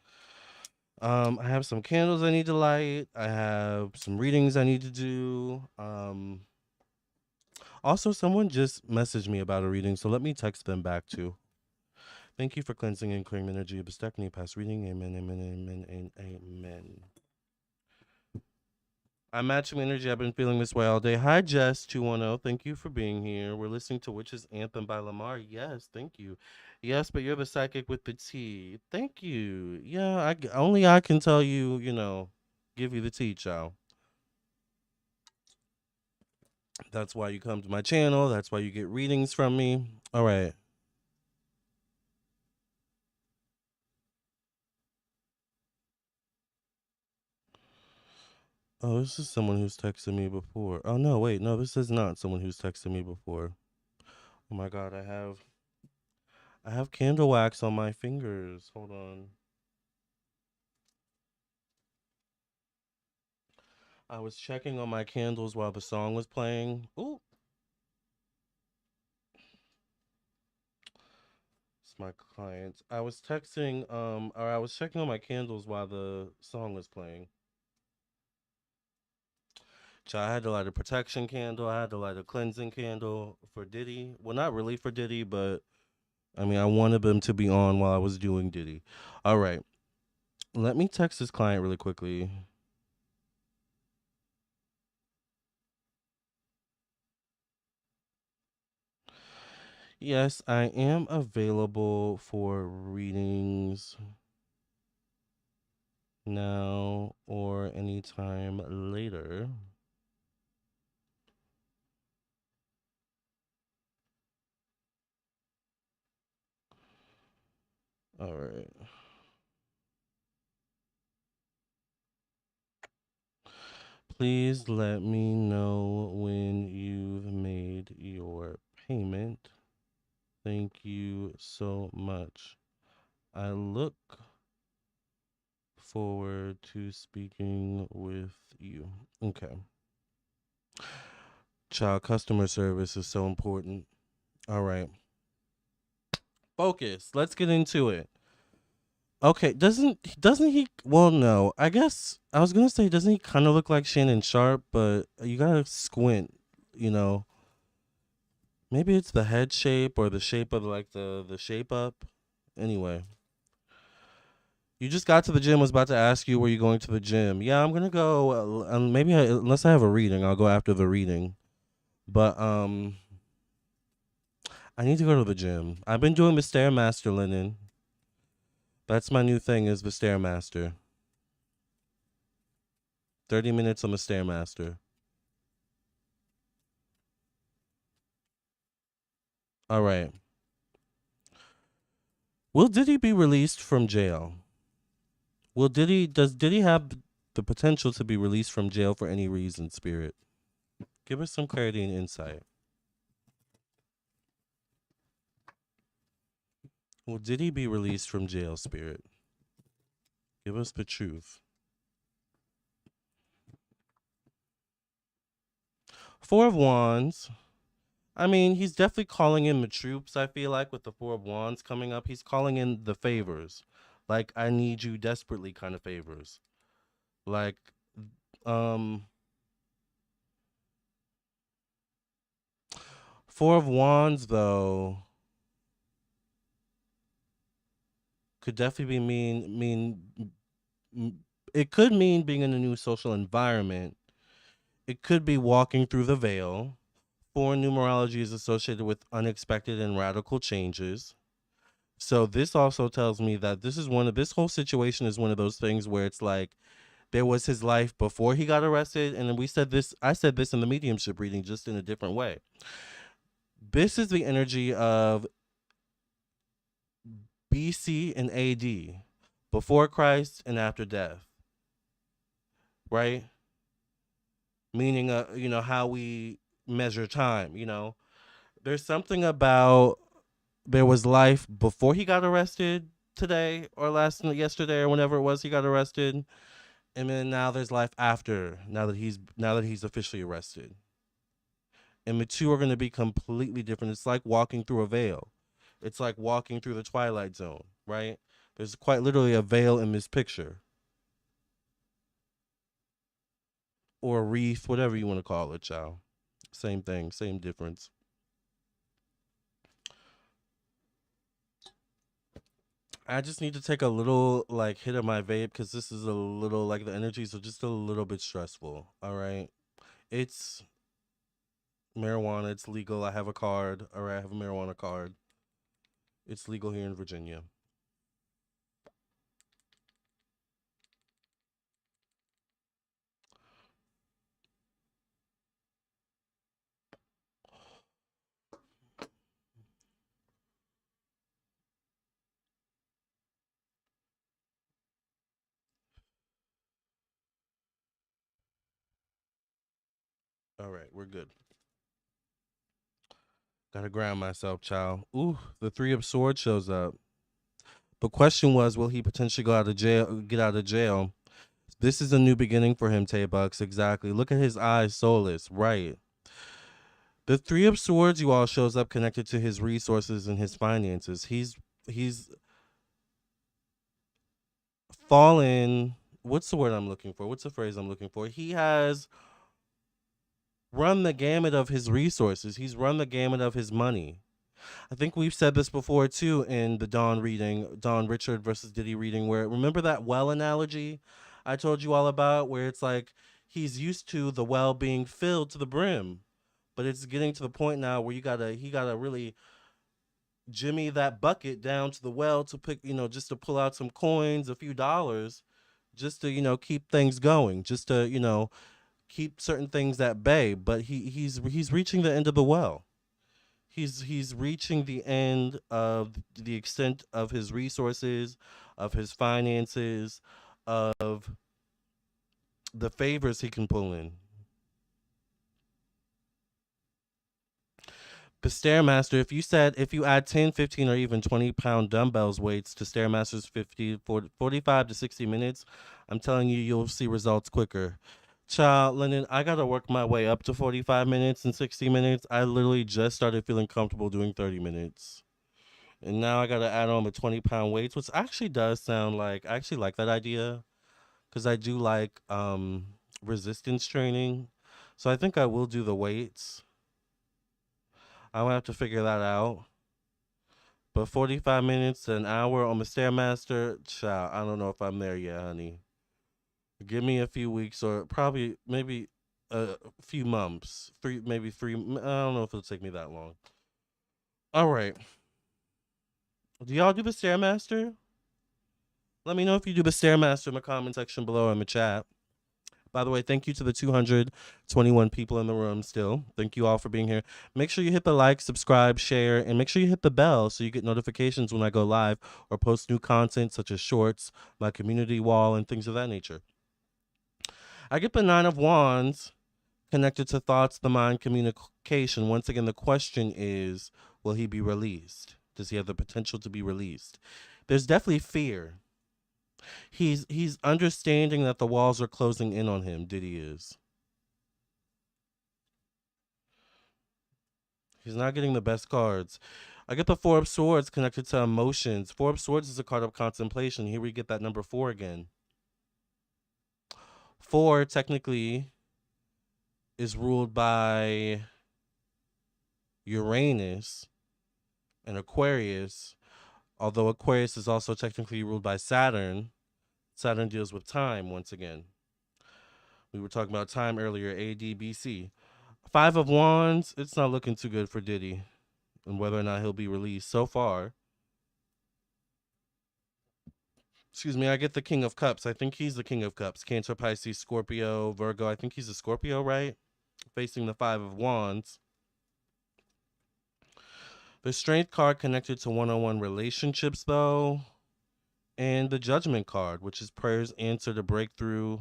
[SPEAKER 1] I have some candles I need to light. I have some readings I need to do. Also, someone just messaged me about a reading, so let me text them back too. Thank you for cleansing and clearing energy of Stephanie past reading. Amen, amen, amen, and amen. I'm matching energy. I've been feeling this way all day. Hi, Jess 210. Thank you for being here. We're listening to Witch's Anthem by Lamarr. Yes, thank you. Yes, but you're the psychic with the tea. Thank you. Yeah, only I can tell you, give you the tea, child. That's why you come to my channel. That's why you get readings from me. All right. Oh, this is someone who's texted me before. Oh no, wait, no, this is not someone who's texted me before. Oh my god, I have candle wax on my fingers. Hold on. I was checking on my candles while the song was playing. Ooh, it's my client. I was texting, or I was checking on my candles while the song was playing. So I had to light a protection candle. I had to light a cleansing candle for Diddy. Well, not really for Diddy, but I mean, I wanted them to be on while I was doing Diddy. All right. Let me text this client really quickly. Yes, I am available for readings now or anytime later. All right. Please let me know when you've made your payment. Thank you so much. I look forward to speaking with you. Okay. Child customer service is so important. All right. Focus. Let's get into it. Okay, doesn't he? Well, no. I guess I was gonna say, doesn't he kind of look like Shannon Sharp? But you gotta squint. You know, maybe it's the head shape or the shape of like the shape up. Anyway, you just got to the gym. Was about to ask you, were you going to the gym? Yeah, I'm gonna go. Maybe unless I have a reading, I'll go after the reading. But I need to go to the gym. I've been doing the Stairmaster linen. That's my new thing. Is the Stairmaster. 30 minutes on the Stairmaster. All right. Will Diddy be released from jail? Does Diddy have the potential to be released from jail for any reason, Spirit? Give us some clarity and insight. Will Diddy be released from jail, Spirit? Give us the truth. Four of Wands. I mean, he's definitely calling in the troops, I feel like, with the Four of Wands coming up. He's calling in the favors. Like, I need you desperately kind of favors. Like, um, Four of Wands, though, could definitely be it could mean being in a new social environment. It could be walking through the veil. Foreign numerology is associated with unexpected and radical changes. So this also tells me that this whole situation is one of those things where it's like there was his life before he got arrested, and then I said this in the mediumship reading just in a different way. This is the energy of BC and AD, before Christ and after death, right? Meaning, how we measure time. There's something about there was life before he got arrested today or yesterday or whenever it was he got arrested, and then now there's life after, now that he's officially arrested. And the two are going to be completely different. It's like walking through a veil. It's like walking through the Twilight Zone, right? There's quite literally a veil in this picture, or a wreath, whatever you want to call it, child. Same thing, same difference. I just need to take a little like hit of my vape because this is a little like the energies are just a little bit stressful. All right, it's marijuana. It's legal. I have a card. All right, I have a marijuana card. It's legal here in Virginia. All right, we're good. Gotta ground myself, child. Ooh, the Three of Swords shows up. The question was, will he potentially go out of jail? Get out of jail? This is a new beginning for him, Tay Bucks. Exactly. Look at his eyes, soulless. Right. The Three of Swords, you all, shows up connected to his resources and his finances. He's fallen. What's the word I'm looking for? What's the phrase I'm looking for? He has run the gamut of his resources. He's run the gamut of his money. I think we've said this before too in the Dawn reading, Dawn Richard versus Diddy reading, where remember that well analogy I told you all about, where it's like he's used to the well being filled to the brim, but it's getting to the point now where he gotta really jimmy that bucket down to the well to pick, just to pull out some coins, a few dollars, just to keep things going, just to keep certain things at bay. But he's reaching the end of the well. He's reaching the end of the extent of his resources, of his finances, of the favors he can pull in. The Stairmaster, if you add 10, 15, or even 20-pound dumbbells weights to Stairmaster's 45 to 60 minutes, I'm telling you, you'll see results quicker. Child, Lennon, I got to work my way up to 45 minutes and 60 minutes. I literally just started feeling comfortable doing 30 minutes. And now I got to add on the 20-pound weights, which actually does sound like, I actually like that idea because I do like resistance training. So I think I will do the weights. I'm gonna have to figure that out. But 45 minutes to an hour on the Stairmaster, child, I don't know if I'm there yet, honey. Give me a few weeks or probably maybe a few months. Maybe three. I don't know if it'll take me that long. All right. Do y'all do the Stairmaster? Let me know if you do the Stairmaster in the comment section below in the chat. By the way, thank you to the 221 people in the room still. Thank you all for being here. Make sure you hit the like, subscribe, share, and make sure you hit the bell so you get notifications when I go live or post new content such as shorts, my community wall, and things of that nature. I get the Nine of Wands connected to thoughts, the mind, communication. Once again, the question is, will he be released? Does he have the potential to be released? There's definitely fear. He's understanding that the walls are closing in on him. Diddy is. He's not getting the best cards. I get the Four of Swords connected to emotions. Four of Swords is a card of contemplation. Here we get that number 4 again. 4 technically is ruled by Uranus and Aquarius, although Aquarius is also technically ruled by Saturn. Saturn deals with time once again. We were talking about time earlier, AD, BC. 5 of Wands, it's not looking too good for Diddy and whether or not he'll be released so far. Excuse me, I get the King of Cups. I think he's the King of Cups. Cancer, Pisces, Scorpio, Virgo. I think he's a Scorpio, right? Facing the 5 of Wands. The Strength card connected to one-on-one relationships, though. And the Judgment card, which is prayers answered, a breakthrough.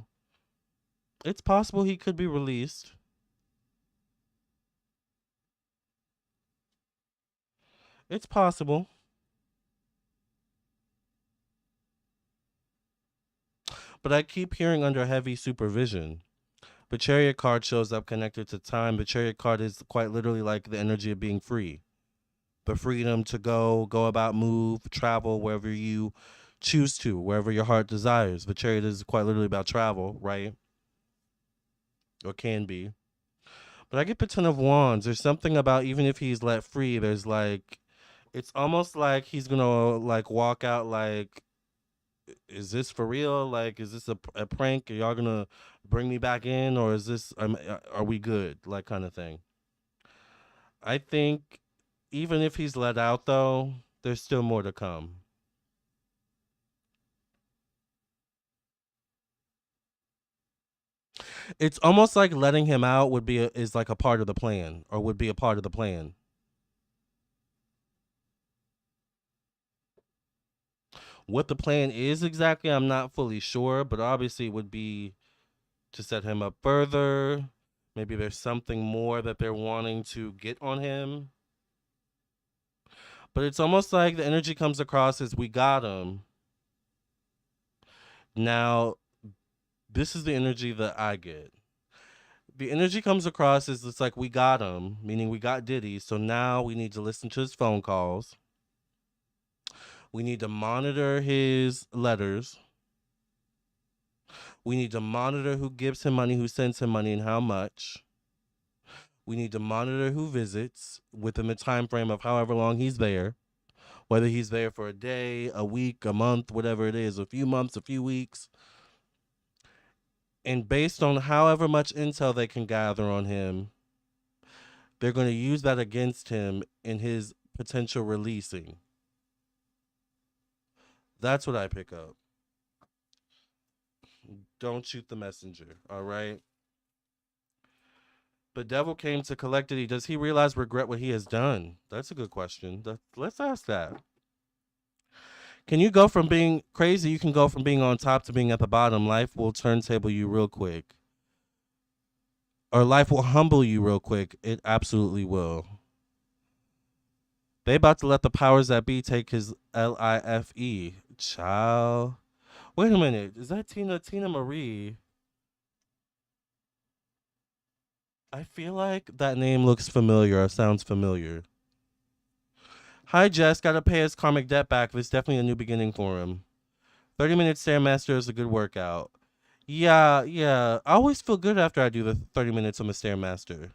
[SPEAKER 1] It's possible he could be released. It's possible. But I keep hearing under heavy supervision. The Chariot card shows up connected to time. The Chariot card is quite literally like the energy of being free. The freedom to go about, move, travel wherever you choose to, wherever your heart desires. The Chariot is quite literally about travel, right? Or can be. But I get the Ten of Wands. There's something about even if he's let free, there's like, it's almost like he's gonna like walk out like, is this for real? Like, is this a prank? Are y'all gonna bring me back in, or is this are we good? Like, kind of thing. I think even if he's let out, though, there's still more to come. It's almost like letting him out would be is like a part of the plan, or would be a part of the plan. What the plan is exactly, I'm not fully sure, but obviously it would be to set him up further. Maybe there's something more that they're wanting to get on him. But it's almost like the energy comes across as we got him. Now, this is the energy that I get. The energy comes across as it's like we got him, meaning we got Diddy. So now we need to listen to his phone calls. We need to monitor his letters. We need to monitor who gives him money, who sends him money, and how much. We need to monitor who visits within the time frame of however long he's there. Whether he's there for a day, a week, a month, whatever it is, a few months, a few weeks. And based on however much intel they can gather on him, they're going to use that against him in his potential releasing. That's what I pick up. Don't shoot the messenger, all right? The devil came to collect it. Does he realize regret what he has done? That's a good question. Let's ask that. Can you go from being crazy? You can go from being on top to being at the bottom. Life will turntable you real quick. Or life will humble you real quick. It absolutely will. They about to let the powers that be take his life. Child. Wait a minute. Is that Tina Marie? I feel like that name looks familiar or sounds familiar. Hi, Jess. Gotta pay his karmic debt back. It's definitely a new beginning for him. 30-minute Stairmaster is a good workout. Yeah. I always feel good after I do the 30 minutes on the Stairmaster.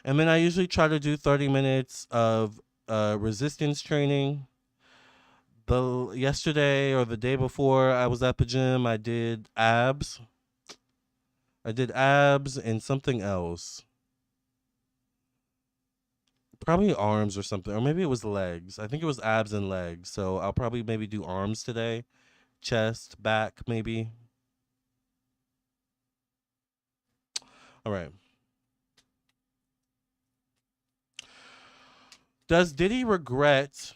[SPEAKER 1] And then I usually try to do 30 minutes of resistance training. Yesterday or the day before I was at the gym, I did abs. I did abs and something else. Probably arms or something. Or maybe it was legs. I think it was abs and legs. So I'll probably maybe do arms today. Chest, back, maybe. All right. Does Diddy regret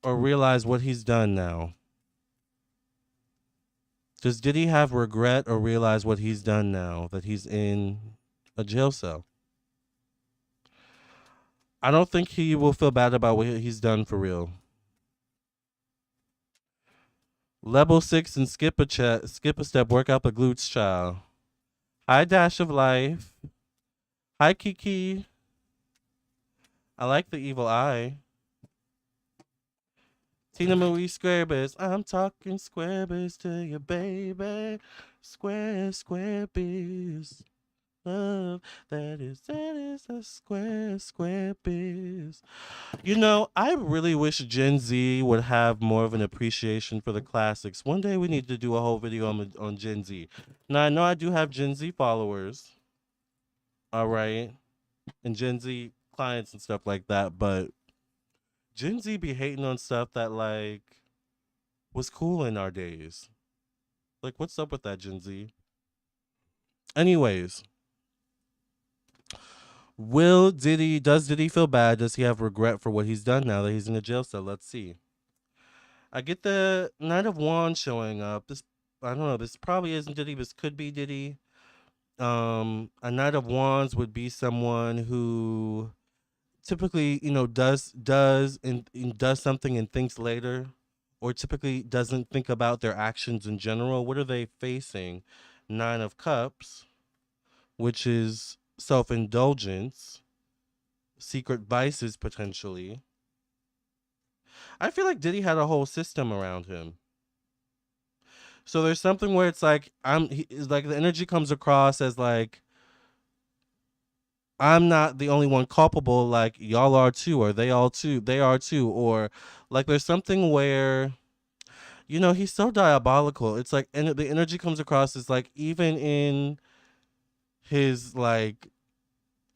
[SPEAKER 1] or realize what he's done now? Does Diddy have regret or realize what he's done now that he's in a jail cell? I don't think he will feel bad about what he's done for real. Level 6 and skip a step, work out the glutes, child. Hi, Dash of Life. Hi, Kiki. I like the evil eye. Tina Marie Squarebiz. I'm talking Squarebiz to you, baby. Square biz. Love, that is a square biz. You know, I really wish Gen Z would have more of an appreciation for the classics. One day we need to do a whole video on Gen Z. Now, I know I do have Gen Z followers, all right, and Gen Z clients and stuff like that, but Gen Z be hating on stuff that, like, was cool in our days. Like, what's up with that, Gen Z? Anyways, does Diddy feel bad? Does he have regret for what he's done now that he's in a jail cell? Let's see. I get the Knight of Wands showing up. I don't know, this probably isn't Diddy, this could be Diddy. A Knight of Wands would be someone who typically, and does something and thinks later, or typically doesn't think about their actions in general. What are they facing? Nine of Cups, which is self-indulgence, secret vices potentially. I feel like Diddy had a whole system around him. So there's something where it's like it's like the energy comes across as like I'm not the only one culpable, like y'all are too, or they are too, or like there's something where he's so diabolical. It's like, and the energy comes across as like even in his like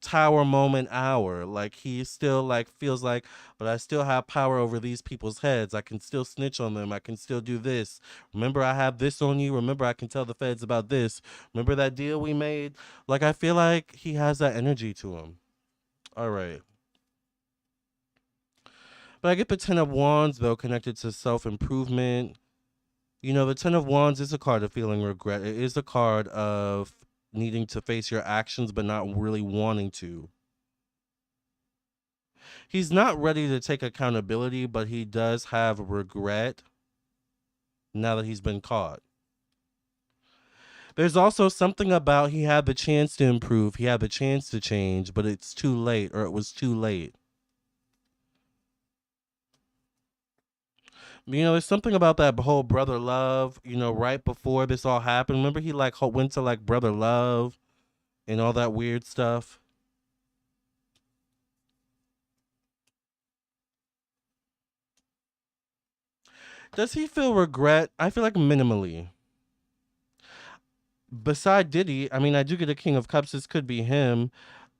[SPEAKER 1] tower moment hour, like he still like feels like, but I still have power over these people's heads. I can still snitch on them. I can still do this. Remember, I have this on you. Remember, I can tell the feds about this. Remember that deal we made? Like, I feel like he has that energy to him. All right. But I get the 10 of Wands, though, connected to self improvement. The 10 of Wands is a card of feeling regret. It is a card of needing to face your actions, but not really wanting to. He's not ready to take accountability, but he does have regret now that he's been caught. There's also something about he had the chance to improve, he had the chance to change, but it's too late, or it was too late. There's something about that whole brother love, right before this all happened. Remember he like went to like brother love and all that weird stuff. Does he feel regret? I feel like minimally. Beside Diddy, I mean, I do get a King of Cups. This could be him.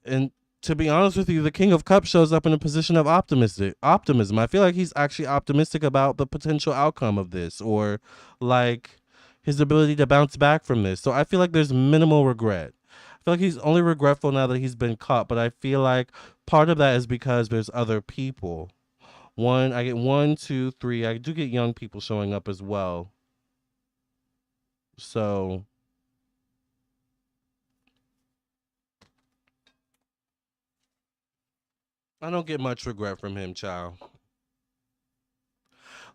[SPEAKER 1] And to be honest with you, the King of Cups shows up in a position of optimism. I feel like he's actually optimistic about the potential outcome of this, or like his ability to bounce back from this. So I feel like there's minimal regret. I feel like he's only regretful now that he's been caught, but I feel like part of that is because there's other people. I get one, two, three. I do get young people showing up as well. So I don't get much regret from him, child.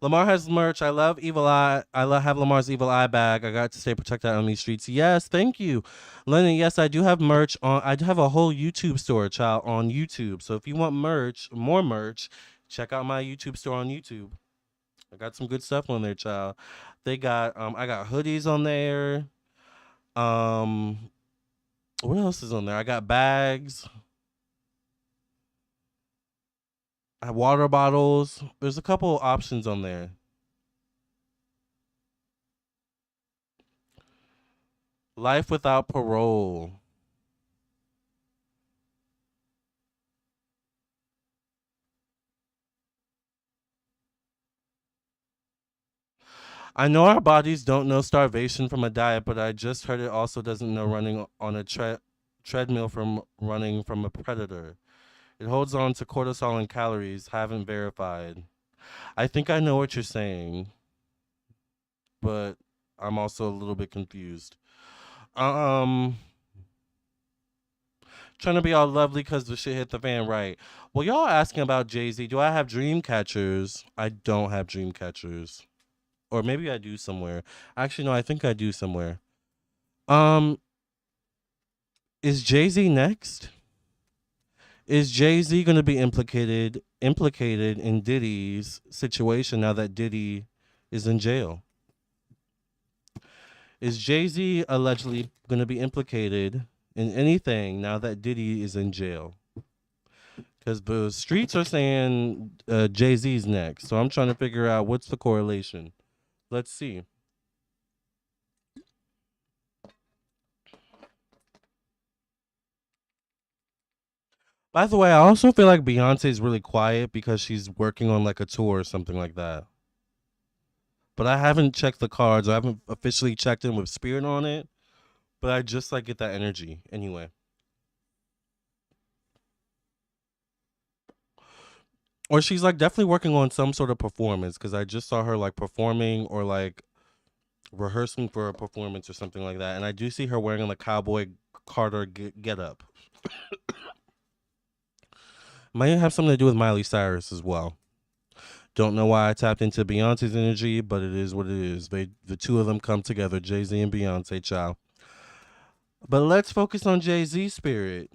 [SPEAKER 1] Lamarr has merch. I love Evil Eye. Have Lamar's Evil Eye bag. I got to stay protected on these streets. Yes, thank you, Lennon. Yes, I do have merch on. I do have a whole YouTube store, child, on YouTube. So if you want merch, more merch, check out my YouTube store on YouTube. I got some good stuff on there, child. They got I got hoodies on there. Um, what else is on there? I got bags. I have water bottles. There's a couple options on there. Life without parole. I know our bodies don't know starvation from a diet, but I just heard it also doesn't know running on a treadmill from running from a predator. It holds on to cortisol and calories, haven't verified. I think I know what you're saying, but I'm also a little bit confused. Um, Trying to be all lovely because the shit hit the fan, right? Well, y'all asking about Jay-Z. Do I have dream catchers? I don't have dream catchers. Or maybe I do somewhere. Actually, no, I think I do somewhere. Um, is Jay-Z next? Is Jay-Z going to be implicated in Diddy's situation now that Diddy is in jail? Is Jay-Z allegedly going to be implicated in anything now that Diddy is in jail? Because the streets are saying Jay-Z's next. So I'm trying to figure out what's the correlation. Let's see. By the way, I also feel like Beyonce is really quiet because she's working on like a tour or something like that. But I haven't checked the cards. I haven't officially checked in with Spirit on it. But I just like get that energy anyway. Or she's like definitely working on some sort of performance because I just saw her like performing or like rehearsing for a performance or something like that. And I do see her wearing the cowboy Carter get up. Might have something to do with Miley Cyrus as well. Don't know why I tapped into Beyonce's energy, but it is what it is. The two of them come together, Jay-Z and Beyonce, child. But let's focus on Jay-Z's spirit.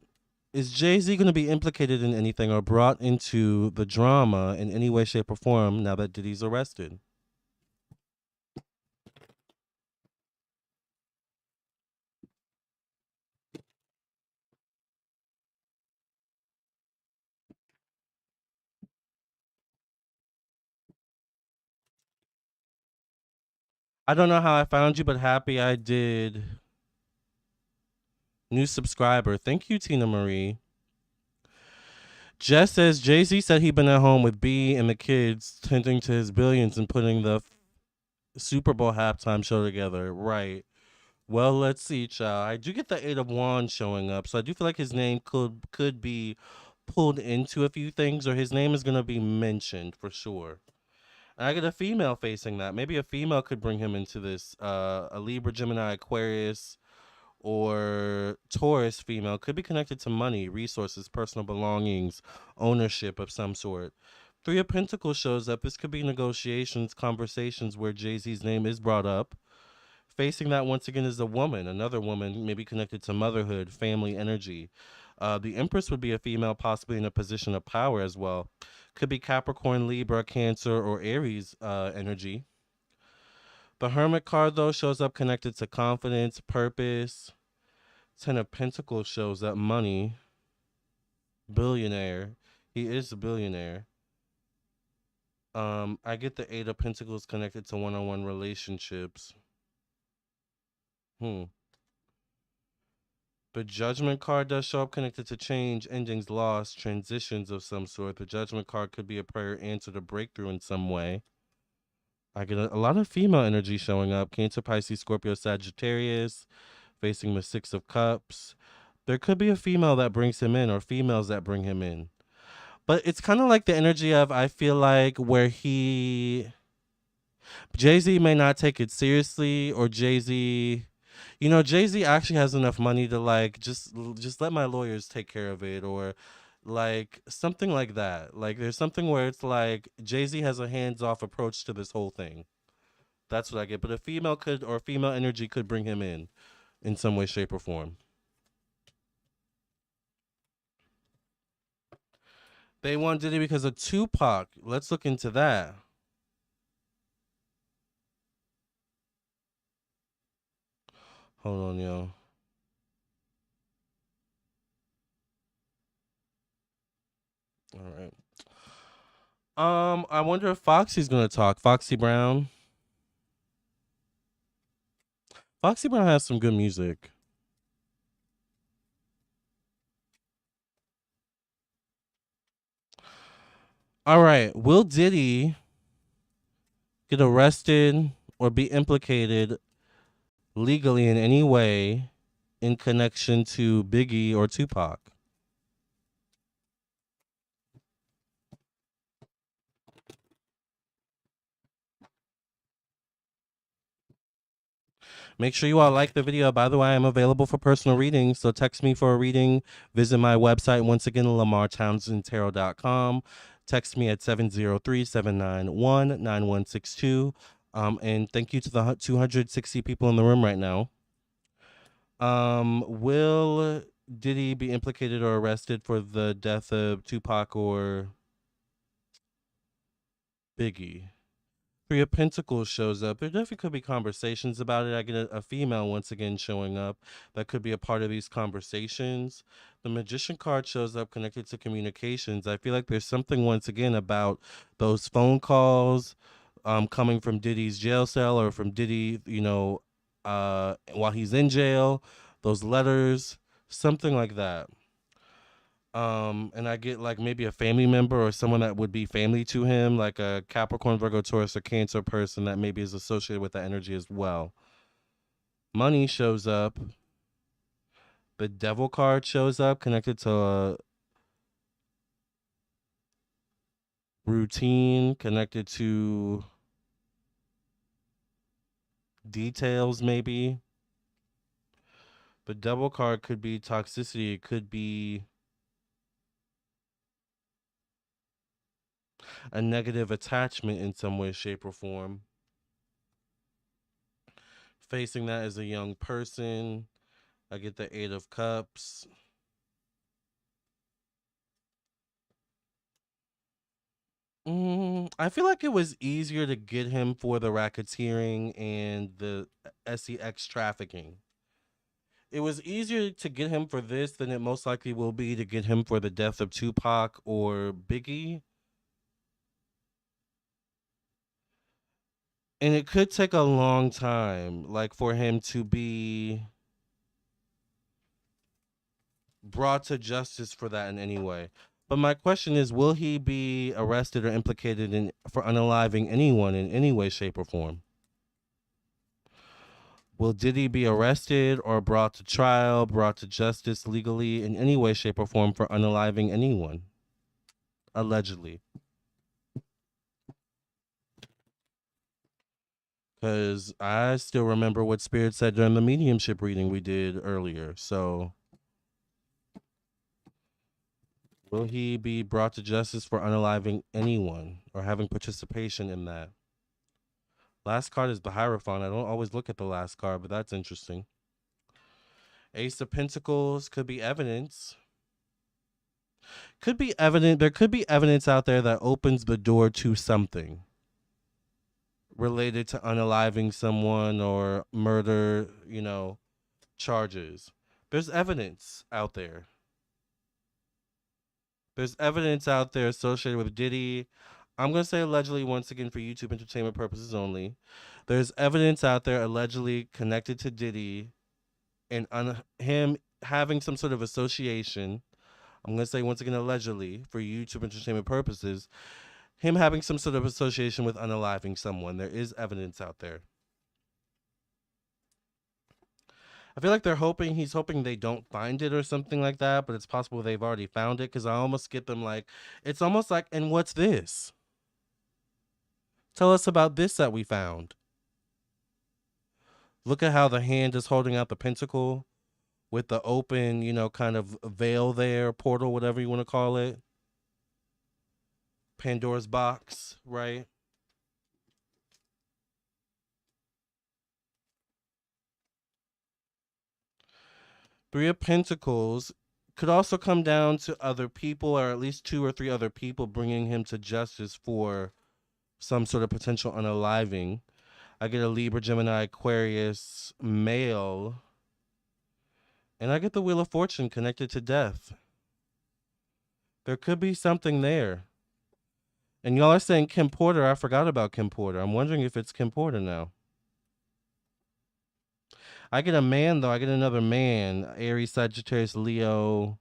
[SPEAKER 1] Is Jay-Z going to be implicated in anything or brought into the drama in any way, shape, or form now that Diddy's arrested? I don't know how I found you, but happy I did. New subscriber. Thank you, Tina Marie. Jess says Jay-Z said he'd been at home with B and the kids tending to his billions and putting the Super Bowl halftime show together. Right. Well, let's see, child. I do get the Eight of Wands showing up, so I do feel like his name could be pulled into a few things, or his name is gonna be mentioned for sure. And I get a female facing that. Maybe a female could bring him into this. A Libra, Gemini, Aquarius, or Taurus female could be connected to money, resources, personal belongings, ownership of some sort. Three of Pentacles shows up. This could be negotiations, conversations where Jay-Z's name is brought up. Facing that once again is a woman, another woman, maybe connected to motherhood, family energy. The Empress would be a female, possibly in a position of power as well. Could be Capricorn, Libra, Cancer, or Aries energy. The Hermit card, though, shows up connected to confidence, purpose. Ten of Pentacles shows up, money, billionaire. He is a billionaire. I get the Eight of Pentacles connected to one-on-one relationships. The Judgment card does show up connected to change, endings, loss, transitions of some sort. The Judgment card could be a prayer answered, a breakthrough in some way. I get a lot of female energy showing up. Cancer, Pisces, Scorpio, Sagittarius, facing the Six of Cups. There could be a female that brings him in or females that bring him in. But it's kind of like the energy of, I feel like, where Jay-Z may not take it seriously, or Jay-Z, Jay-Z actually has enough money to like just let my lawyers take care of it, or like something like that. Like there's something where it's like Jay-Z has a hands-off approach to this whole thing. That's what I get. But a female could, or female energy could bring him in some way, shape, or form. They want Diddy because of Tupac. Let's look into that. Hold on, yo. All right. I wonder if Foxy's gonna talk. Foxy Brown. Foxy Brown has some good music. All right. Will Diddy get arrested or be implicated legally in any way in connection to Biggie or Tupac? Make sure you all like the video. By the way, I'm available for personal readings, so text me for a reading. Visit my website, once again, LamarrTownsendTarot.com. Text me at 703-791-9162. And thank you to the 260 people in the room right now. Will Diddy be implicated or arrested for the death of Tupac or Biggie? Three of Pentacles shows up. There definitely could be conversations about it. I get a female once again showing up that could be a part of these conversations. The Magician card shows up connected to communications. I feel like there's something once again about those phone calls coming from Diddy's jail cell, or from Diddy, while he's in jail. Those letters, something like that. And I get like maybe a family member or someone that would be family to him, like a Capricorn, Virgo, Taurus, or Cancer person that maybe is associated with that energy as well. Money shows up. The Devil card shows up connected to a routine, connected to details maybe. The Devil card could be toxicity. It could be a negative attachment in some way, shape, or form. Facing that as a young person, I get the Eight of Cups. I feel like it was easier to get him for the racketeering and the sex trafficking. It was easier to get him for this than it most likely will be to get him for the death of Tupac or Biggie. And it could take a long time, like for him to be brought to justice for that in any way. But my question is, will he be arrested or implicated in for unaliving anyone in any way, shape, or form? Will Diddy be arrested or brought to trial, brought to justice legally in any way, shape, or form for unaliving anyone? Allegedly. Because I still remember what Spirit said during the mediumship reading we did earlier. So, will he be brought to justice for unaliving anyone or having participation in that? Last card is the Hierophant. I don't always look at the last card, but that's interesting. Ace of Pentacles could be evidence. Could be evident. There could be evidence out there that opens the door to something related to unaliving someone or murder, charges. There's evidence out there. There's evidence out there associated with Diddy. I'm going to say allegedly once again for YouTube entertainment purposes only. There's evidence out there allegedly connected to Diddy and him having some sort of association. I'm going to say once again allegedly for YouTube entertainment purposes. Him having some sort of association with unaliving someone. There is evidence out there. I feel like he's hoping they don't find it or something like that, but it's possible they've already found it because I almost get them like, it's almost like, and what's this? Tell us about this that we found. Look at how the hand is holding out the pentacle with the open, kind of veil there, portal, whatever you want to call it. Pandora's box, right? Three of Pentacles could also come down to other people, or at least 2 or 3 other people bringing him to justice for some sort of potential unaliving. I get a Libra, Gemini, Aquarius, male. And I get the Wheel of Fortune connected to death. There could be something there. And y'all are saying Kim Porter. I forgot about Kim Porter. I'm wondering if it's Kim Porter now. I get a man, though. I get another man. Aries, Sagittarius, Leo,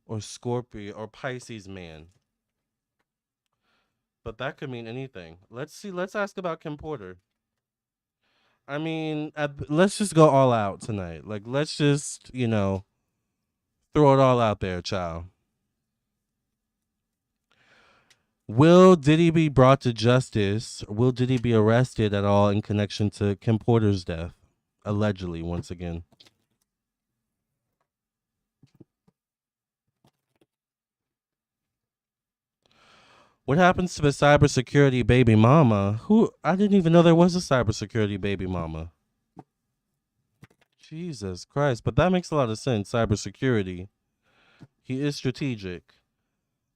[SPEAKER 1] or Scorpio, or Pisces man. But that could mean anything. Let's see. Let's ask about Kim Porter. I mean, let's just go all out tonight. Like, let's just, throw it all out there, child. Will Diddy be brought to justice? Will Diddy be arrested at all in connection to Kim Porter's death? Allegedly, once again. What happens to the cybersecurity baby mama? I didn't even know there was a cybersecurity baby mama. Jesus Christ. But that makes a lot of sense. Cybersecurity. He is strategic.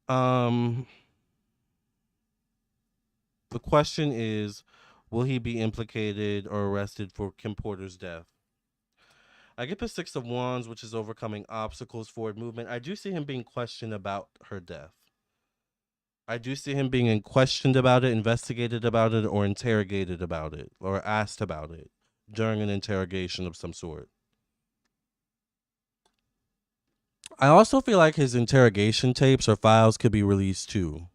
[SPEAKER 1] The question is, will he be implicated or arrested for Kim Porter's death? I get the 6 of Wands, which is overcoming obstacles, forward movement. I do see him being questioned about her death. I do see him being questioned about it, investigated about it, or interrogated about it, or asked about it during an interrogation of some sort. I also feel like his interrogation tapes or files could be released too.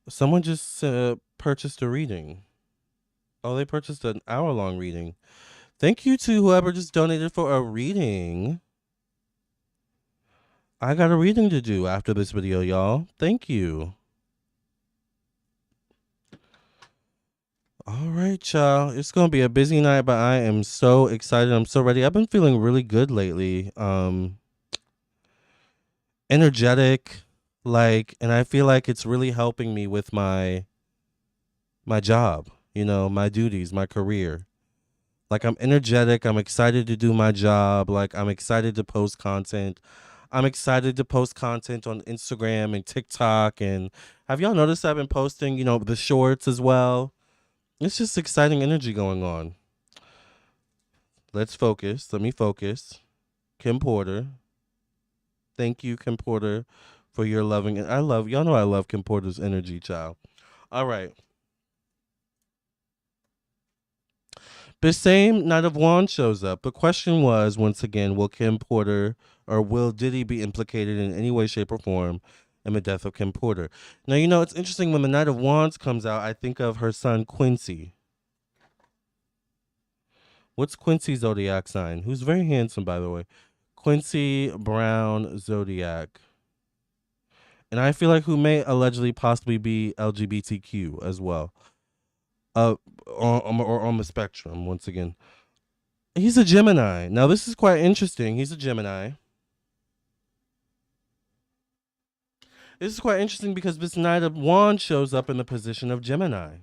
[SPEAKER 1] Someone just purchased a reading. Oh, they purchased an hour-long reading. Thank you to whoever just donated for a reading. I got a reading to do after this video, y'all. Thank you. All right, y'all. It's going to be a busy night, but I am so excited. I'm so ready. I've been feeling really good lately. energetic, like, and I feel like it's really helping me with my job, my duties, my career. Like, I'm energetic, I'm excited to do my job, like, I'm excited to post content. I'm excited to post content on Instagram and TikTok. And have y'all noticed I've been posting, the shorts as well? It's just exciting energy going on. Let's focus. Let me focus. Kim Porter. Thank you, Kim Porter, for your loving. And y'all know I love Kim Porter's energy, child. All right. The same Knight of Wands shows up. The question was, once again, will Kim Porter or will Diddy be implicated in any way, shape, or form in the death of Kim Porter? Now, it's interesting when the Knight of Wands comes out, I think of her son, Quincy. What's Quincy's zodiac sign? Who's very handsome, by the way. Quincy Brown Zodiac. And I feel like who may allegedly possibly be LGBTQ as well. Or on the spectrum, once again. He's a Gemini. Now, this is quite interesting. He's a Gemini. This is quite interesting because this Knight of Wands shows up in the position of Gemini.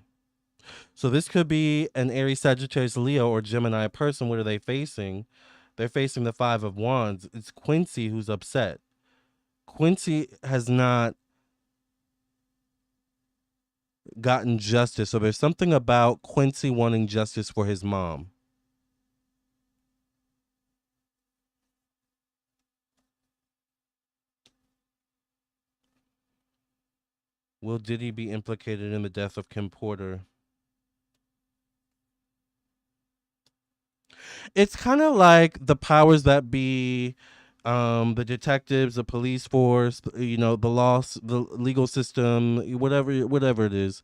[SPEAKER 1] So this could be an Aries, Sagittarius, Leo, or Gemini person. What are they facing? They're facing the Five of Wands. It's Quincy who's upset. Quincy has not gotten justice. So there's something about Quincy wanting justice for his mom. Will Diddy be implicated in the death of Kim Porter? It's kind of like the powers that be, the detectives, the police force, the law, the legal system, whatever it is.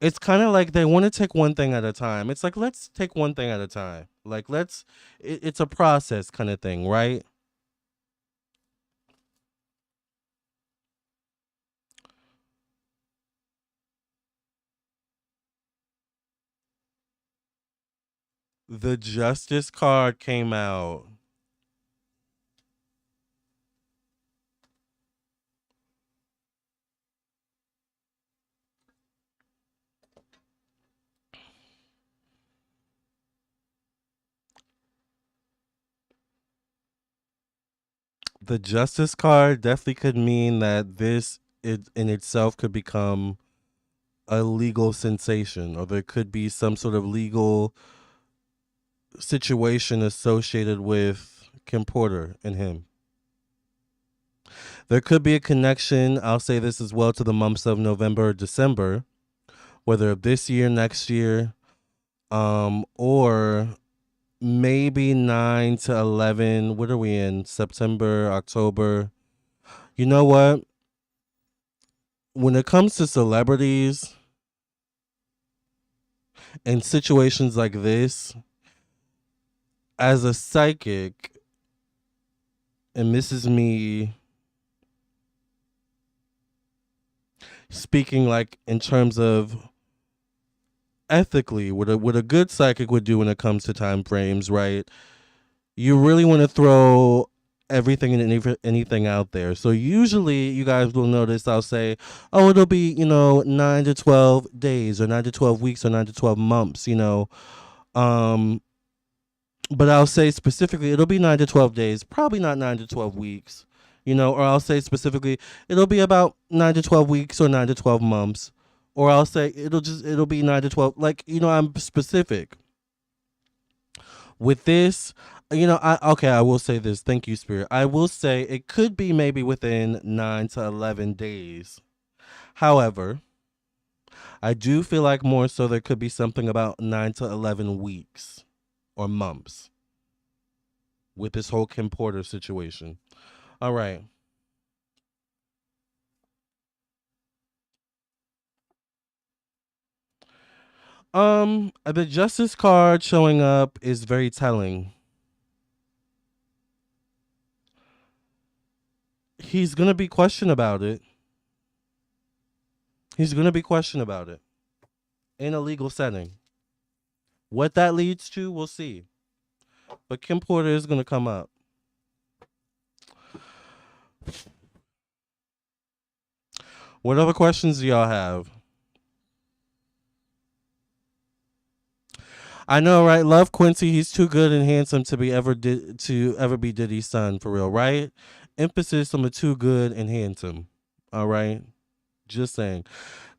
[SPEAKER 1] It's kind of like they want to take one thing at a time. It's like, let's take one thing at a time. Like, it's a process kind of thing, right? The Justice card came out. The Justice card definitely could mean that it in itself could become a legal sensation, or there could be some sort of legal situation associated with Kim Porter and him. There could be a connection, I'll say this as well, to the months of November, December, whether this year, next year, or maybe 9 to 11. What are we in? September, October. You know what? When it comes to celebrities and situations like this, as a psychic, and this is me speaking like in terms of ethically, what a good psychic would do when it comes to time frames, right? You really want to throw everything and anything out there. So usually you guys will notice I'll say, oh, it'll be, 9 to 12 days or 9 to 12 weeks or 9 to 12 months, Um, but I'll say specifically it'll be 9 to 12 days, probably not 9 to 12 weeks, or I'll say specifically it'll be about 9 to 12 weeks or 9 to 12 months. Or I'll say it'll be 9 to 12. Like, I'm specific. With this, I will say this. Thank you, Spirit. I will say it could be maybe within 9 to 11 days. However, I do feel like more so there could be something about 9 to 11 weeks or months with this whole Kim Porter situation. All right. The Justice card showing up is very telling. He's gonna be questioned about it. He's gonna be questioned about it in a legal setting. What that leads to, we'll see. But Kim Porter is gonna come up. What other questions do y'all have? I know, right? Love Quincy. He's too good and handsome to ever be Diddy's son, for real, right? Emphasis on the too good and handsome. All right, just saying.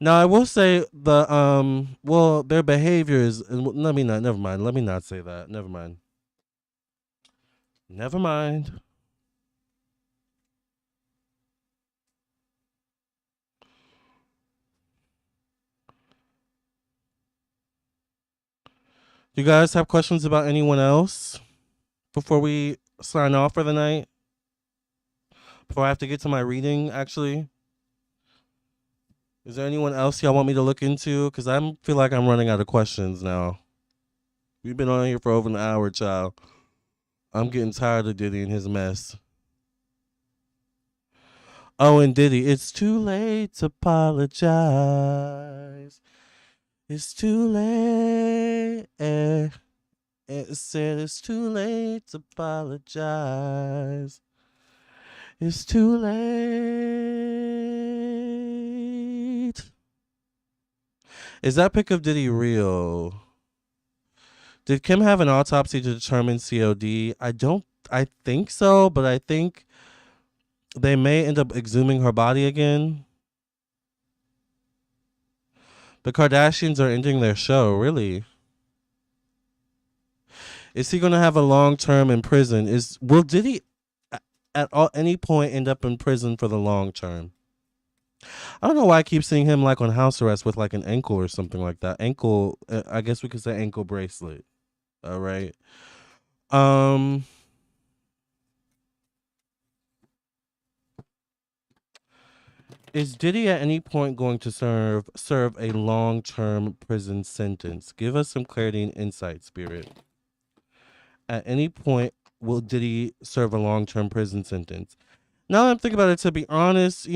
[SPEAKER 1] Now I will say their behavior is. Let me not. Never mind. Let me not say that. Never mind. Never mind. You guys have questions about anyone else before we sign off for the night? Before I have to get to my reading, actually. Is there anyone else y'all want me to look into? Because I feel like I'm running out of questions now. We've been on here for over an hour, child. I'm getting tired of Diddy and his mess. Oh, and Diddy, it's too late to apologize. It's too late. It said it's too late to apologize. It's too late. Is that pic of Diddy real? Did Kim have an autopsy to determine COD? I think so, but I think they may end up exhuming her body again. The Kardashians are ending their show, really. Is he going to have a long term in prison? Will Diddy any point end up in prison for the long term? I don't know why I keep seeing him like on house arrest with like an ankle or something like that. Ankle, I guess we could say ankle bracelet. All right. Is Diddy at any point going to serve a long-term prison sentence? Give us some clarity and insight, Spirit. At any point will Diddy serve a long-term prison sentence? Now that I'm thinking about it, to be honest,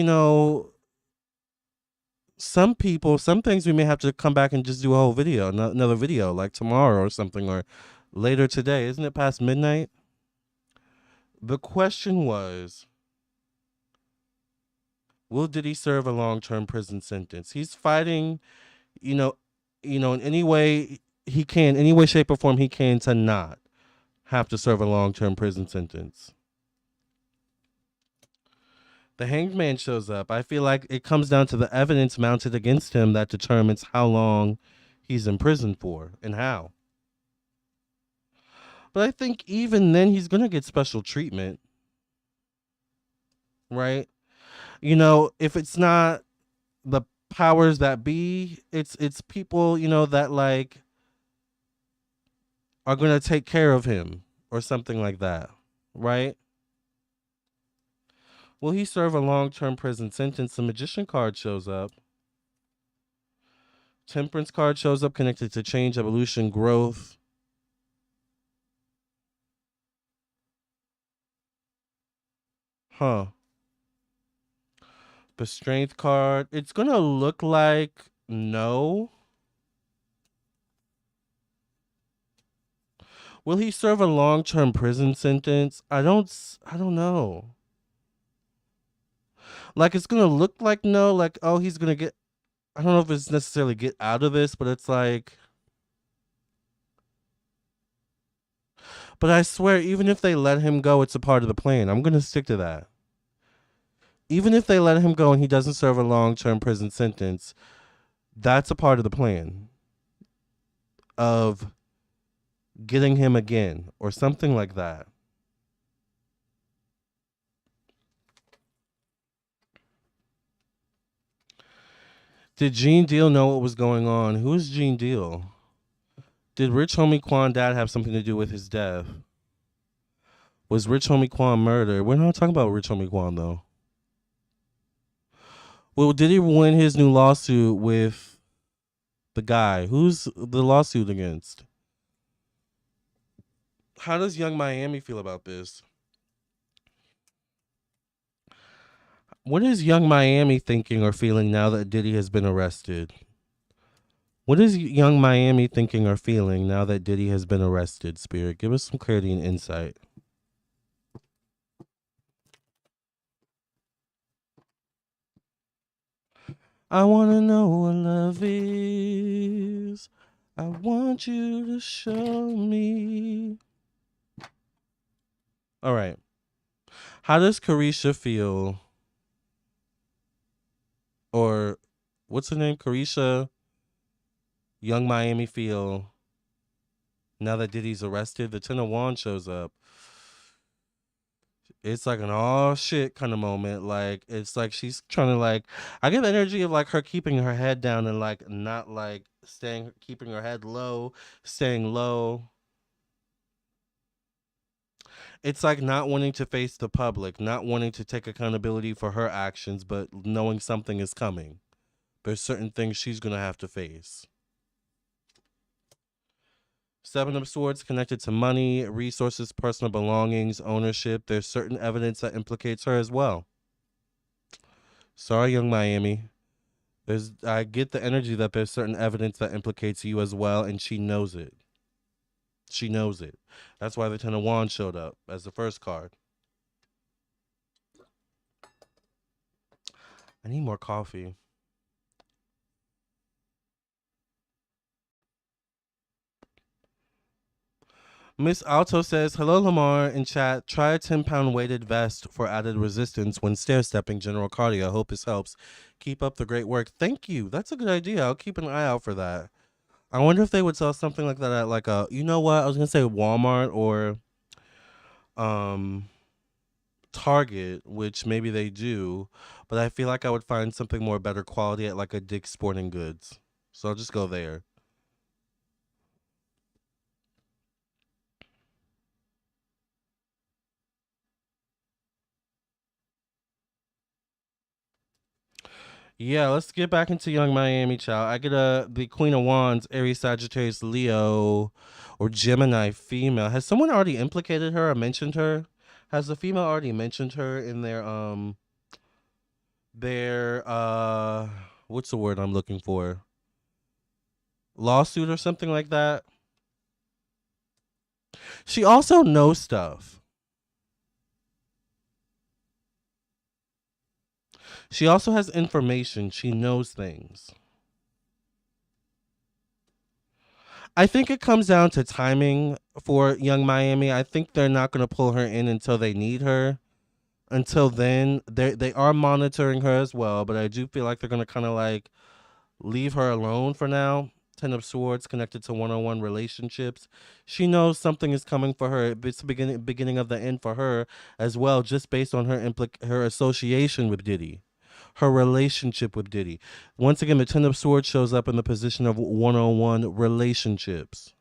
[SPEAKER 1] some things we may have to come back and just do a whole video, another video, like tomorrow or something, or later today. Isn't it past midnight? The question was, will Diddy serve a long-term prison sentence? He's fighting, you know, in any way he can, any way, shape, or form he can to not have to serve a long-term prison sentence. The hanged man shows up. I feel like it comes down to the evidence mounted against him that determines how long he's in prison for and how. But I think even then he's going to get special treatment. Right? If it's not the powers that be, it's people, that like are going to take care of him or something like that. Right? Will he serve a long-term prison sentence? The magician card shows up. Temperance card shows up, connected to change, evolution, growth. Huh. The strength card. It's going to look like no. Will he serve a long-term prison sentence? I don't know. Like, it's going to look like no, like, oh, he's going to get, I don't know if it's necessarily get out of this, but it's like, but I swear, even if they let him go, it's a part of the plan. I'm going to stick to that. Even if they let him go and he doesn't serve a long-term prison sentence, that's a part of the plan of getting him again or something like that. Did Gene Deal know what was going on? Who's Gene Deal? Did Rich Homie Quan dad have something to do with his death? Was Rich Homie Quan murdered? We're not talking about Rich Homie Quan, though. Well, did he win his new lawsuit with the guy? Who's the lawsuit against? How does Young Miami feel about this? What is Young Miami thinking or feeling now that Diddy has been arrested? What is Young Miami thinking or feeling now that Diddy has been arrested, Spirit? Give us some clarity and insight. I wanna know what love is. I want you to show me. All right. How does Carisha feel? Or what's her name? Carisha, Young Miami feel now that Diddy's arrested? The Ten of Wands shows up. It's like an all shit kind of moment. Like it's like she's trying to like. I get the energy of like her keeping her head down and like not like staying, keeping her head low, staying low. It's like not wanting to face the public, not wanting to take accountability for her actions, but knowing something is coming. There's certain things she's gonna have to face. Seven of Swords connected to money, resources, personal belongings, ownership. There's certain evidence that implicates her as well. Sorry, Young Miami. I get the energy that there's certain evidence that implicates you as well, and she knows it. She knows it. That's why the Ten of Wands showed up as the first card. I need more coffee. Miss Alto says, hello, Lamarr, in chat. Try a 10-pound weighted vest for added resistance when stair-stepping. General cardio. Hope this helps. Keep up the great work. Thank you. That's a good idea. I'll keep an eye out for that. I wonder if they would sell something like that at like a, you know what? I was going to say Walmart or Target, which maybe they do. But I feel like I would find something more better quality at like a Dick's Sporting Goods. So I'll just go there. Yeah, let's get back into Young Miami, child. I get the Queen of Wands, Aries, Sagittarius, Leo, or Gemini female. Has someone already implicated her or mentioned her? Has the female already mentioned her in their what's the word I'm looking for? Lawsuit or something like that? She also knows stuff. She also has information. She knows things. I think it comes down to timing for Young Miami. I think they're not going to pull her in until they need her. Until then, they are monitoring her as well, but I do feel like they're going to kind of like leave her alone for now. Ten of Swords connected to one-on-one relationships. She knows something is coming for her. It's the beginning of the end for her as well, just based on her association with Diddy, her relationship with Diddy. Once again, the Ten of Swords shows up in the position of one-on-one relationships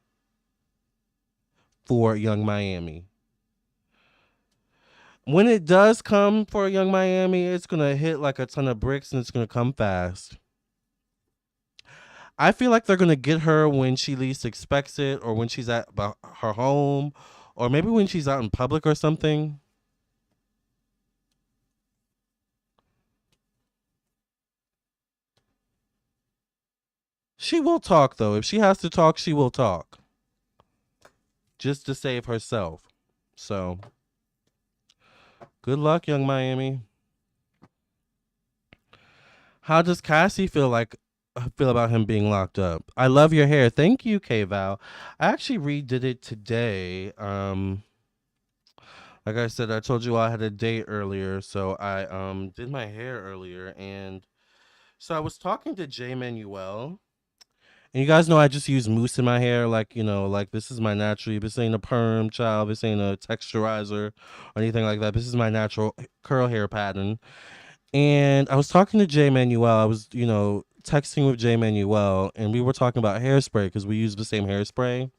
[SPEAKER 1] for Young Miami. When it does come for Young Miami, it's gonna hit like a ton of bricks and it's gonna come fast. I feel like they're gonna get her when she least expects it, or when she's at her home, or maybe when she's out in public or something. She will talk though. If she has to talk, she will talk. Just to save herself. So, good luck, Young Miami. How does Cassie feel about him being locked up? I love your hair. Thank you, K Val. I actually redid it today. Like I said, I told you I had a date earlier, so I did my hair earlier, and so I was talking to J Manuel. And you guys know I just use mousse in my hair, like, like this is my natural. This ain't a perm, child. This ain't a texturizer or anything like that. This is my natural curl hair pattern. And I was talking to J Manuel. I was, texting with J Manuel, and we were talking about hairspray because we use the same hairspray.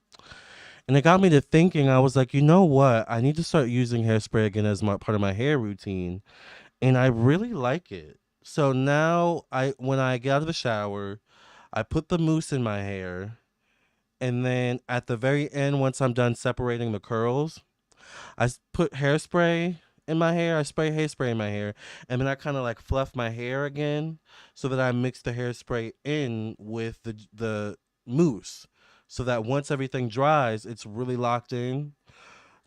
[SPEAKER 1] And it got me to thinking. I was like, you know what? I need to start using hairspray again as part of my hair routine, and I really like it. So now, when I get out of the shower, I put the mousse in my hair, and then at the very end, once I'm done separating the curls, I put hairspray in my hair. I spray hairspray in my hair, and then I kind of like fluff my hair again, so that I mix the hairspray in with the mousse, so that once everything dries, it's really locked in.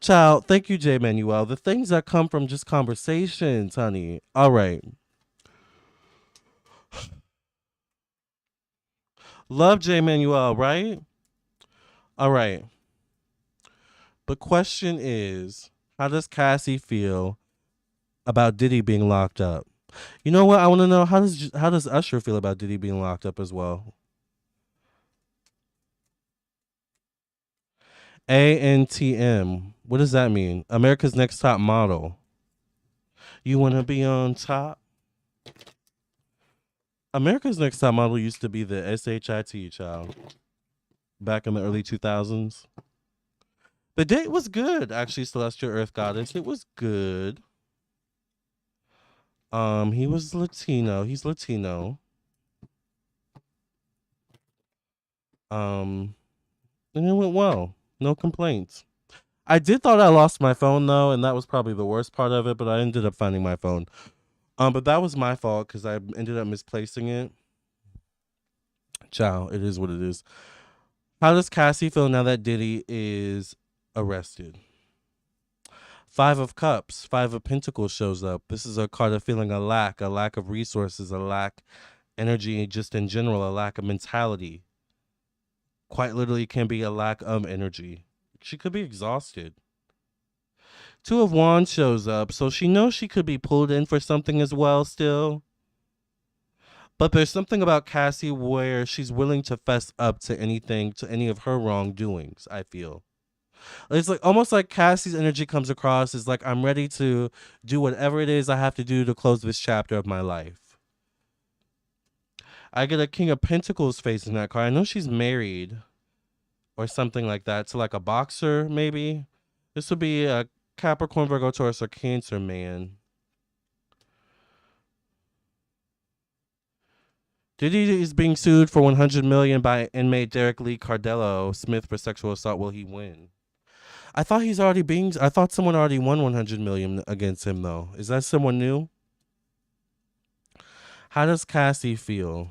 [SPEAKER 1] Child, thank you, J Manuel. The things that come from just conversations, honey. All right. Love J Manuel, right? All right. The question is, how does Cassie feel about Diddy being locked up? You know what? I want to know, how does Usher feel about Diddy being locked up as well? ANTM. What does that mean? America's Next Top Model. You want to be on top? America's Next Top Model used to be the SHIT child back in the early 2000s. The date was good, actually, Celestial Earth Goddess. It was good. He was Latino. He's Latino. Um, and it went well. No complaints. I did thought I lost my phone though, and that was probably the worst part of it. But I ended up finding my phone. But that was my fault because I ended up misplacing it. Ciao. It is what it is. How does Cassie feel now that Diddy is arrested? Five of Cups, Five of Pentacles shows up. This is a card of feeling a lack of resources, a lack energy, just in general, a lack of mentality. Quite literally, can be a lack of energy. She could be exhausted. Two of Wands shows up, so she knows she could be pulled in for something as well still. But there's something about Cassie where she's willing to fess up to anything, to any of her wrongdoings, I feel. It's like almost like Cassie's energy comes across as like, I'm ready to do whatever it is I have to do to close this chapter of my life. I get a King of Pentacles face in that card. I know she's married or something like that to like a boxer, maybe. This would be a Capricorn, Virgo, Taurus, or Cancer man. Diddy is being sued for $100 million by inmate Derek Lee Cardello Smith for sexual assault. Will he win? I thought someone already won $100 million against him though. Is that someone new? How does Cassie feel?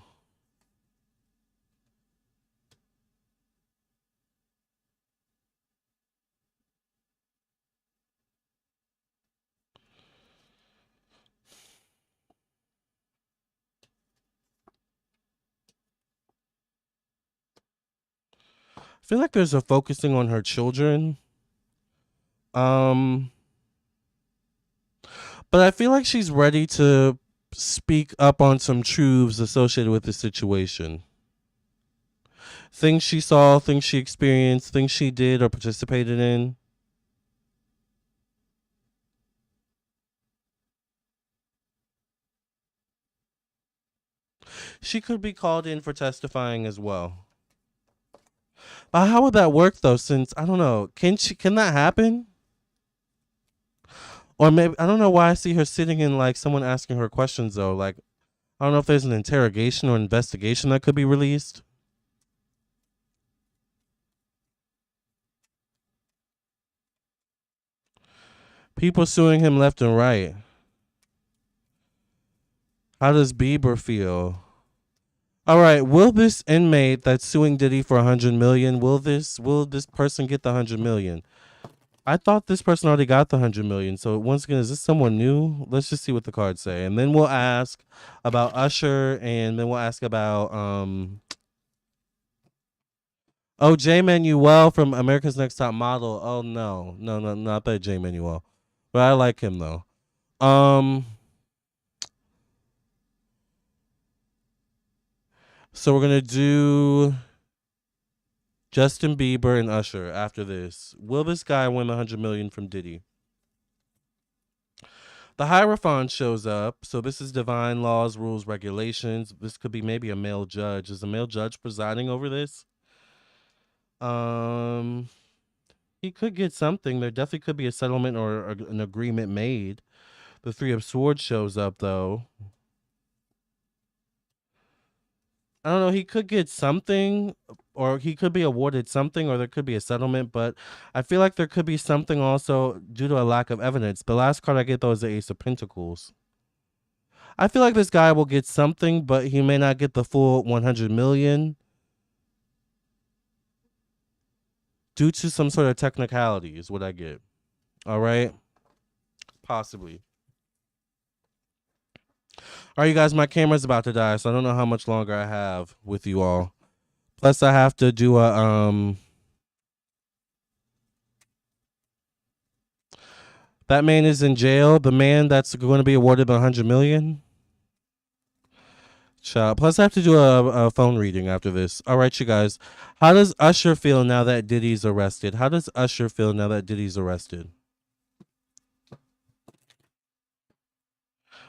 [SPEAKER 1] I feel like there's a focusing on her children. Um, but I feel like she's ready to speak up on some truths associated with the situation. Things she saw, things she experienced, things she did or participated in. She could be called in for testifying as well. But how would that work though? Since I don't know, can that happen? Or maybe I don't know why I see her sitting in like someone asking her questions though. Like I don't know if there's an interrogation or investigation that could be released. People suing him left and right. How does Bieber feel? All right, will this inmate that's suing Diddy for 100 million, will this person get the 100 million? I thought this person already got the 100 million. So once again, is this someone new? Let's just see what the cards say. And then we'll ask about Usher and then we'll ask about J Manuel from America's Next Top Model. Oh no. No, no, not that J Manuel. But I like him though. Um so we're gonna do Justin Bieber and Usher after this. Will this guy win 100 million from Diddy? The Hierophant shows up. So this is divine laws, rules, regulations. This could be maybe a male judge. Is a male judge presiding over this? Um, he could get something. There definitely could be a settlement or an agreement made. The Three of Swords shows up though. I don't know. He could get something, or he could be awarded something, or there could be a settlement. But I feel like there could be something also due to a lack of evidence. The last card I get though is the Ace of Pentacles. I feel like this guy will get something, but he may not get the full 100 million due to some sort of technicality, is what I get. All right, possibly. All right, you guys, my camera's about to die, so I don't know how much longer I have with you all. Plus, I have to do a That man is in jail. The man that's going to be awarded 100 million. Child. Plus, I have to do a phone reading after this. All right, you guys. How does Usher feel now that Diddy's arrested? How does Usher feel now that Diddy's arrested?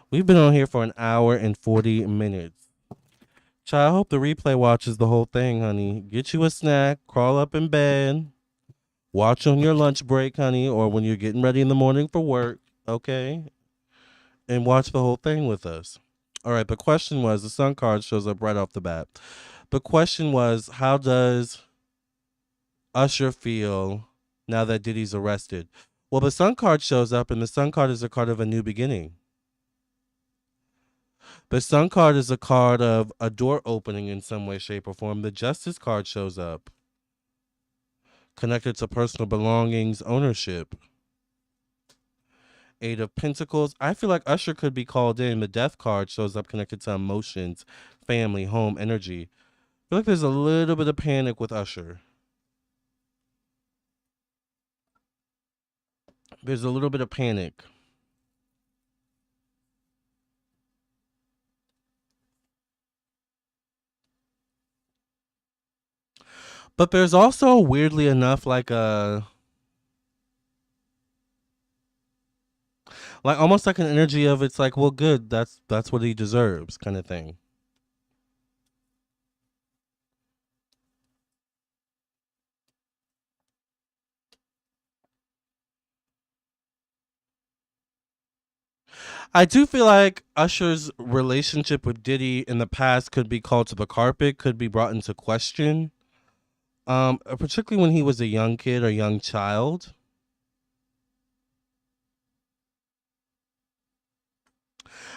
[SPEAKER 1] We've been on here for an hour and 40 minutes. Child, I hope the replay watches the whole thing, honey. Get you a snack, crawl up in bed, watch on your lunch break, honey, or when you're getting ready in the morning for work, okay? And watch the whole thing with us. All right, the question was the sun card shows up right off the bat. The question was, how does Usher feel now that Diddy's arrested? Well, the sun card shows up, and the sun card is a card of a new beginning. The sun card is a card of a door opening in some way, shape, or form. The justice card shows up, connected to personal belongings, ownership. Eight of Pentacles. I feel like Usher could be called in. The death card shows up connected to emotions, family, home, energy. I feel like there's a little bit of panic with Usher. There's a little bit of panic. But there's also, weirdly enough, like almost like an energy of it's like, well, good, that's what he deserves, kind of thing. I do feel like Usher's relationship with Diddy in the past could be called to the carpet, could be brought into question. Particularly when he was a young kid or young child.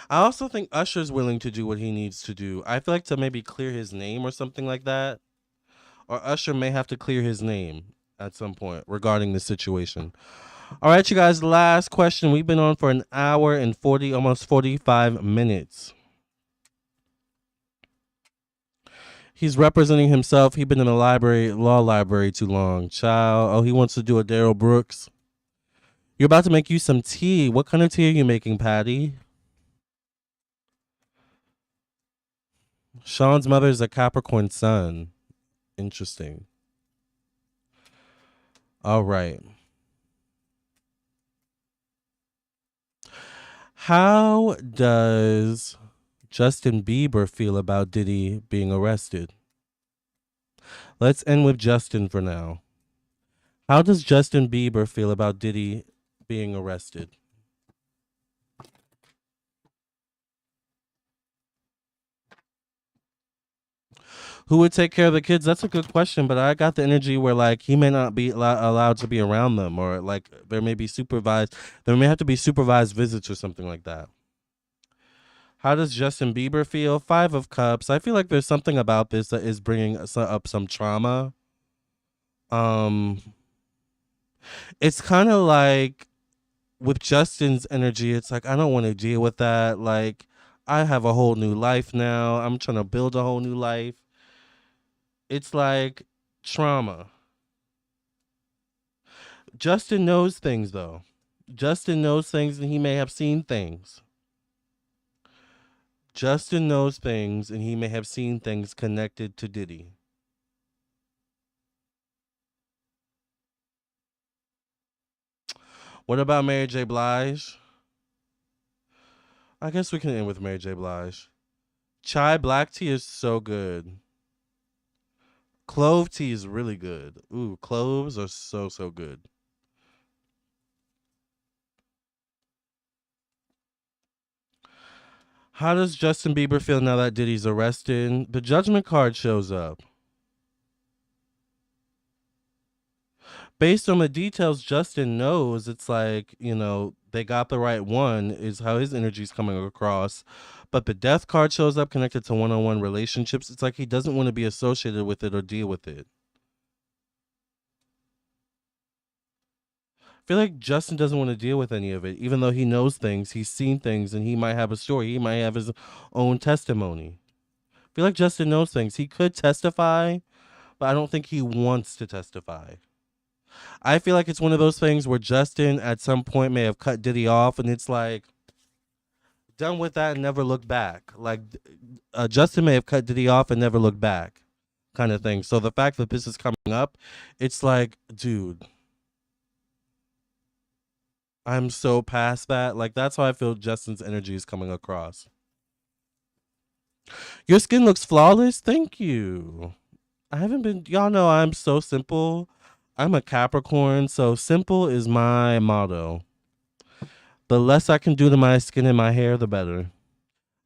[SPEAKER 1] I also think Usher's willing to do what he needs to do. I feel like to maybe clear his name or something like that. Or Usher may have to clear his name at some point regarding the situation. All right, you guys, last question. We've been on for an hour and 40, almost 45 minutes. He's representing himself. He's been in the law library too long. Child. Oh, he wants to do a Daryl Brooks. You're about to make you some tea. What kind of tea are you making, Patty? Sean's mother is a Capricorn sun. Interesting. All right. How does Justin Bieber feel about Diddy being arrested? Let's end with Justin for now. How does Justin Bieber feel about Diddy being arrested? Who would take care of the kids? That's a good question, but I got the energy where like he may not be allowed to be around them, or like there may have to be supervised visits or something like that. How does Justin Bieber feel? Five of Cups. I feel like there's something about this that is bringing up some trauma. Um, it's kind of like with Justin's energy, it's like I don't want to deal with that. Like I have a whole new life now. I'm trying to build a whole new life. It's like trauma. Justin knows things though. Justin knows things and he may have seen things. Justin knows things and he may have seen things connected to Diddy. What about Mary J. Blige? I guess we can end with Mary J. Blige. Chai black tea is so good. Clove tea is really good. Ooh, cloves are so good. How does Justin Bieber feel now that Diddy's arrested? The judgment card shows up. Based on the details Justin knows, it's like, they got the right one, is how his energy's coming across. But the death card shows up connected to one-on-one relationships. It's like he doesn't want to be associated with it or deal with it. I feel like Justin doesn't want to deal with any of it, even though he knows things, he's seen things, and he might have a story. He might have his own testimony. I feel like Justin knows things. He could testify, but I don't think he wants to testify. I feel like it's one of those things where Justin at some point may have cut Diddy off, and it's like, done with that and never look back. Like, Justin may have cut Diddy off and never looked back, kind of thing. So the fact that this is coming up, it's like, dude, I'm so past that. Like, that's how I feel Justin's energy is coming across. Your skin looks flawless. Thank you. I haven't been, y'all know I'm so simple. I'm a Capricorn, so simple is my motto. The less I can do to my skin and my hair, the better.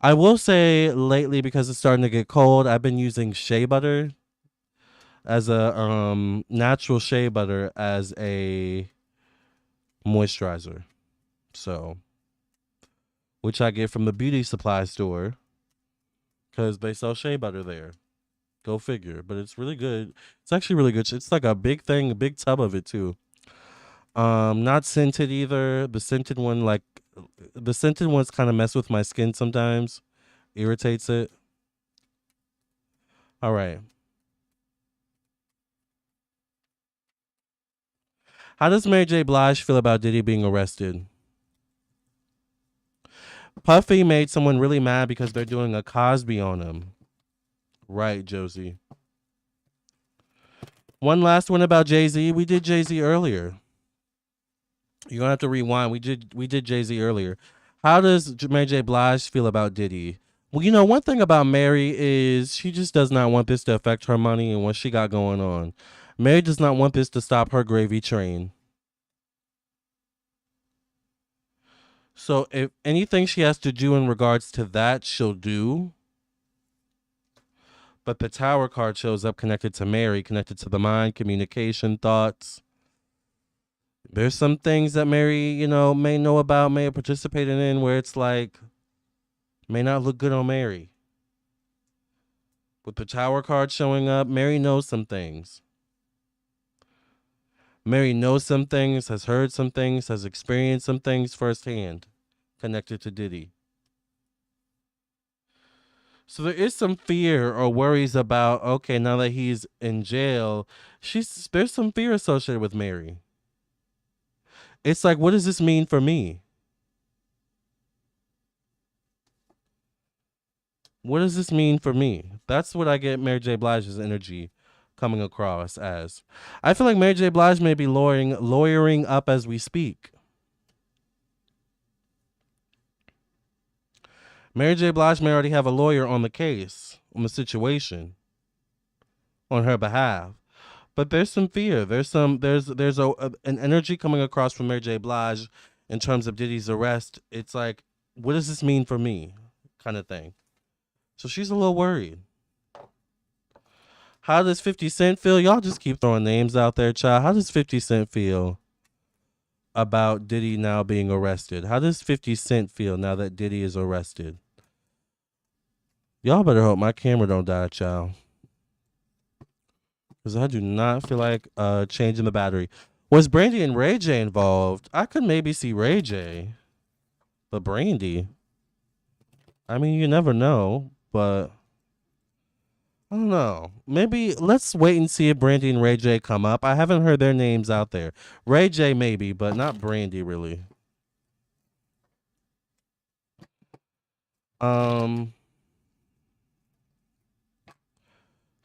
[SPEAKER 1] I will say lately, because it's starting to get cold, I've been using shea butter as a natural shea butter as a moisturizer. So, which I get from the beauty supply store because they sell shea butter there. Go figure. But it's really good. It's actually really good. It's like a big thing, a big tub of it too. Not scented either. The scented ones kind of mess with my skin sometimes. Irritates it. All right. How does Mary J. Blige feel about Diddy being arrested? Puffy made someone really mad because they're doing a Cosby on him. Right, Josie. One last one about Jay-Z. We did Jay-Z earlier. You're gonna have to rewind. We did Jay-Z earlier. How does Mary J. Blige feel about Diddy? Well, you know, one thing about Mary is she just does not want this to affect her money and what she got going on. Mary does not want this to stop her gravy train. So if anything she has to do in regards to that, she'll do. But the Tower card shows up connected to Mary, connected to the mind, communication, thoughts. There's some things that Mary, you know, may know about, may have participated in where it's like, may not look good on Mary. With the Tower card showing up, Mary knows some things. Mary knows some things, has heard some things, has experienced some things firsthand connected to Diddy. So there is some fear or worries about, okay, now that he's in jail, there's some fear associated with Mary. It's like, what does this mean for me? What does this mean for me? That's what I get Mary J. Blige's energy coming across as. I feel like Mary J. Blige may be lawyering up as we speak. Mary J. Blige may already have a lawyer on the case, on the situation, on her behalf. But there's some fear. There's an energy coming across from Mary J. Blige in terms of Diddy's arrest. It's like, what does this mean for me? Kind of thing. So she's a little worried. How does 50 Cent feel? Y'all just keep throwing names out there, child. How does 50 Cent feel about Diddy now being arrested? How does 50 Cent feel now that Diddy is arrested? Y'all better hope my camera don't die, child. Because I do not feel like changing the battery. Was Brandy and Ray J involved? I could maybe see Ray J. But Brandy, I mean, you never know. But I don't know. Maybe let's wait and see if Brandy and Ray J come up. I haven't heard their names out there. Ray J maybe, but not Brandy really.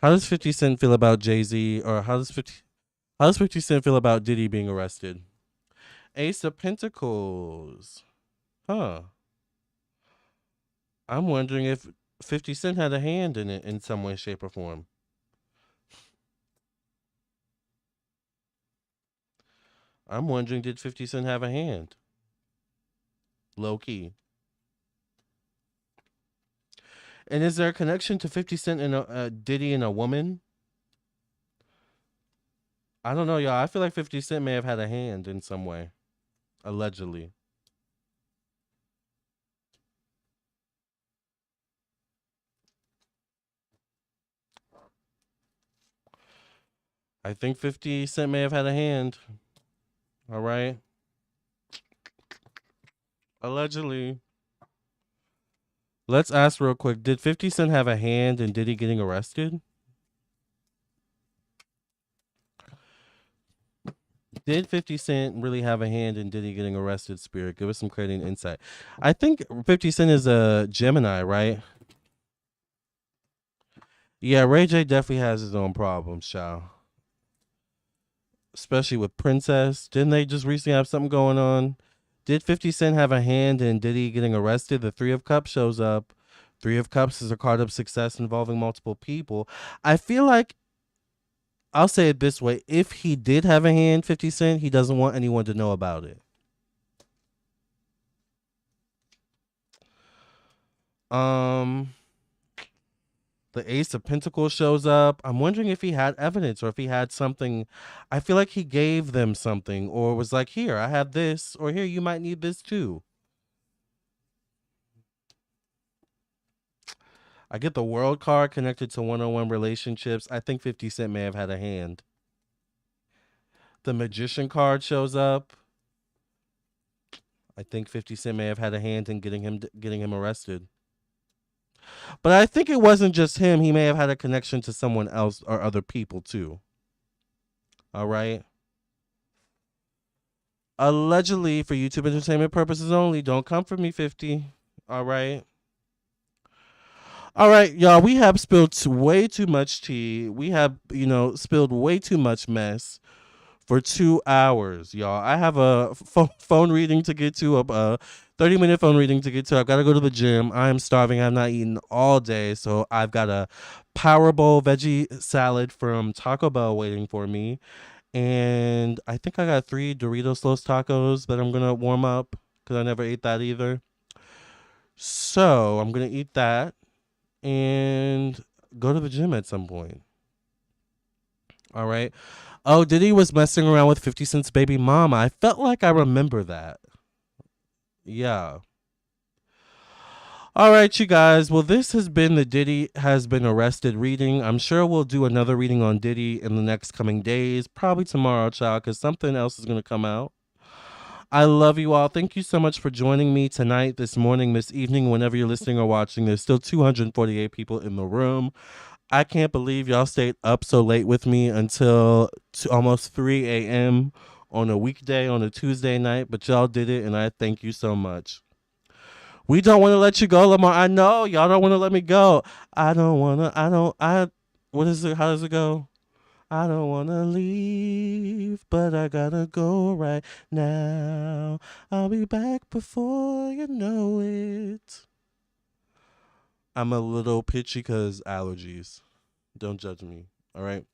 [SPEAKER 1] How does 50 Cent feel about Jay-Z, or how does 50 Cent feel about Diddy being arrested? Ace of Pentacles. Huh. I'm wondering if 50 Cent had a hand in it in some way, shape, or form. I'm wondering, did 50 Cent have a hand? Low key. And is there a connection to 50 Cent and Diddy and a woman? I don't know, y'all. I feel like 50 Cent may have had a hand in some way. Allegedly. I think 50 Cent may have had a hand. All right. Allegedly. Let's ask real quick. Did 50 Cent have a hand in Diddy getting arrested? Did 50 Cent really have a hand in Diddy getting arrested, Spirit? Give us some credit and insight. I think 50 Cent is a Gemini, right? Yeah, Ray J definitely has his own problems, child. Especially with Princess. Didn't they just recently have something going on? Did 50 Cent have a hand in Diddy getting arrested? The Three of Cups shows up. Three of Cups is a card of success involving multiple people. I feel like, I'll say it this way. If he did have a hand, 50 Cent, he doesn't want anyone to know about it. The Ace of Pentacles shows up. I'm wondering if he had evidence or if he had something. I feel like he gave them something or was like, here, I have this, or here, you might need this too. I get the World card connected to one-on-one relationships. I think 50 Cent may have had a hand. The Magician card shows up. I think 50 Cent may have had a hand in getting him arrested. But I think it wasn't just him. He may have had a connection to someone else or other people too. All right. Allegedly for YouTube entertainment purposes only. Don't come for me, 50. All right. All right, y'all. We have spilled way too much tea. We have, spilled way too much mess for 2 hours, y'all. I have a phone reading to get to, a 30-minute phone reading to get to. I've got to go to the gym. I'm starving. I've not eaten all day, so I've got a Power Bowl veggie salad from Taco Bell waiting for me. And I think I got 3 Doritos Los Tacos that I'm going to warm up because I never ate that either. So I'm going to eat that and go to the gym at some point. All right. Oh, Diddy was messing around with 50 Cent's baby mama. I felt like I remember that. Yeah. All right, you guys. Well, this has been the Diddy has been arrested reading. I'm sure we'll do another reading on Diddy in the next coming days. Probably tomorrow, child, because something else is going to come out. I love you all. Thank you so much for joining me tonight, this morning, this evening, whenever you're listening or watching. There's still 248 people in the room. I can't believe y'all stayed up so late with me until almost 3 a.m. on a weekday, on a Tuesday night, but y'all did it, and I thank you so much. We don't want to let you go, Lamarr. I know. Y'all don't want to let me go. What is it? How does it go? I don't want to leave, but I gotta go right now. I'll be back before you know it. I'm a little pitchy because allergies. Don't judge me. All right.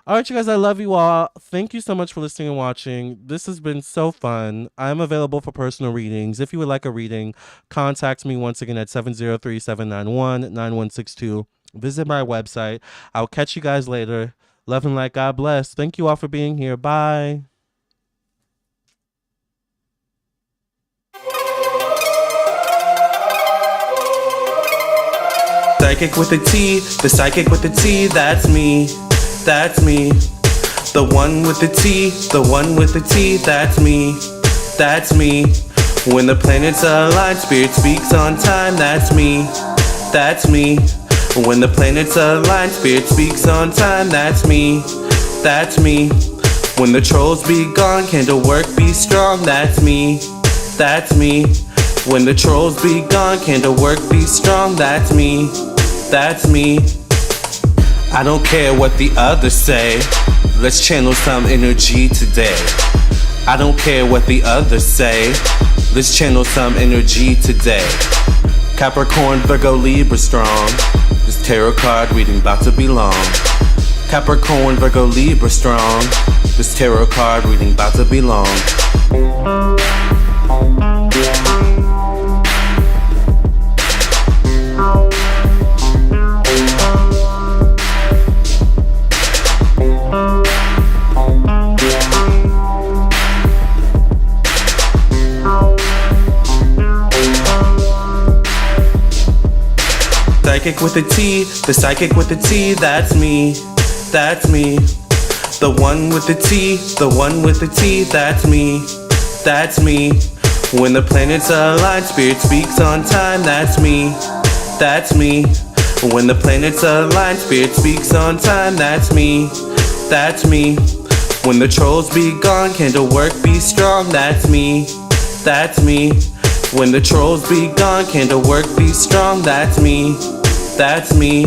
[SPEAKER 1] All right, you guys, I love you all. Thank you so much for listening and watching. This has been so fun. I'm available for personal readings. If you would like a reading, contact me once again at 703-791-9162. Visit my website. I'll catch you guys later. Love and light. God bless. Thank you all for being here. Bye. Psychic with a T, the psychic with the T, that's me. That's me. The one with the T, the one with the T, that's me. That's me. When the planets align, spirit speaks on time, that's me. That's me. When the planets align, spirit speaks on time, that's me. That's me. When the trolls be gone, candle work be strong, that's me. That's me. When the trolls be gone, candle work be strong, that's me. That's me. I don't care what the others say. Let's channel some energy today. I don't care what the others say. Let's channel some energy today. Capricorn, Virgo, Libra strong. This tarot card reading about to be long. Capricorn, Virgo, Libra strong. This tarot card reading about to be long. Psychic with a T, the psychic with the T, that's me. That's me. The one with the T, the one with the T, that's me. That's me. When the planets align, spirit speaks on time, that's me. That's me. When the planets align, spirit speaks on time, that's me. That's me. When the trolls be gone, can the work be strong? That's me, that's me. When the trolls be gone, can the work be strong? That's me, that's me.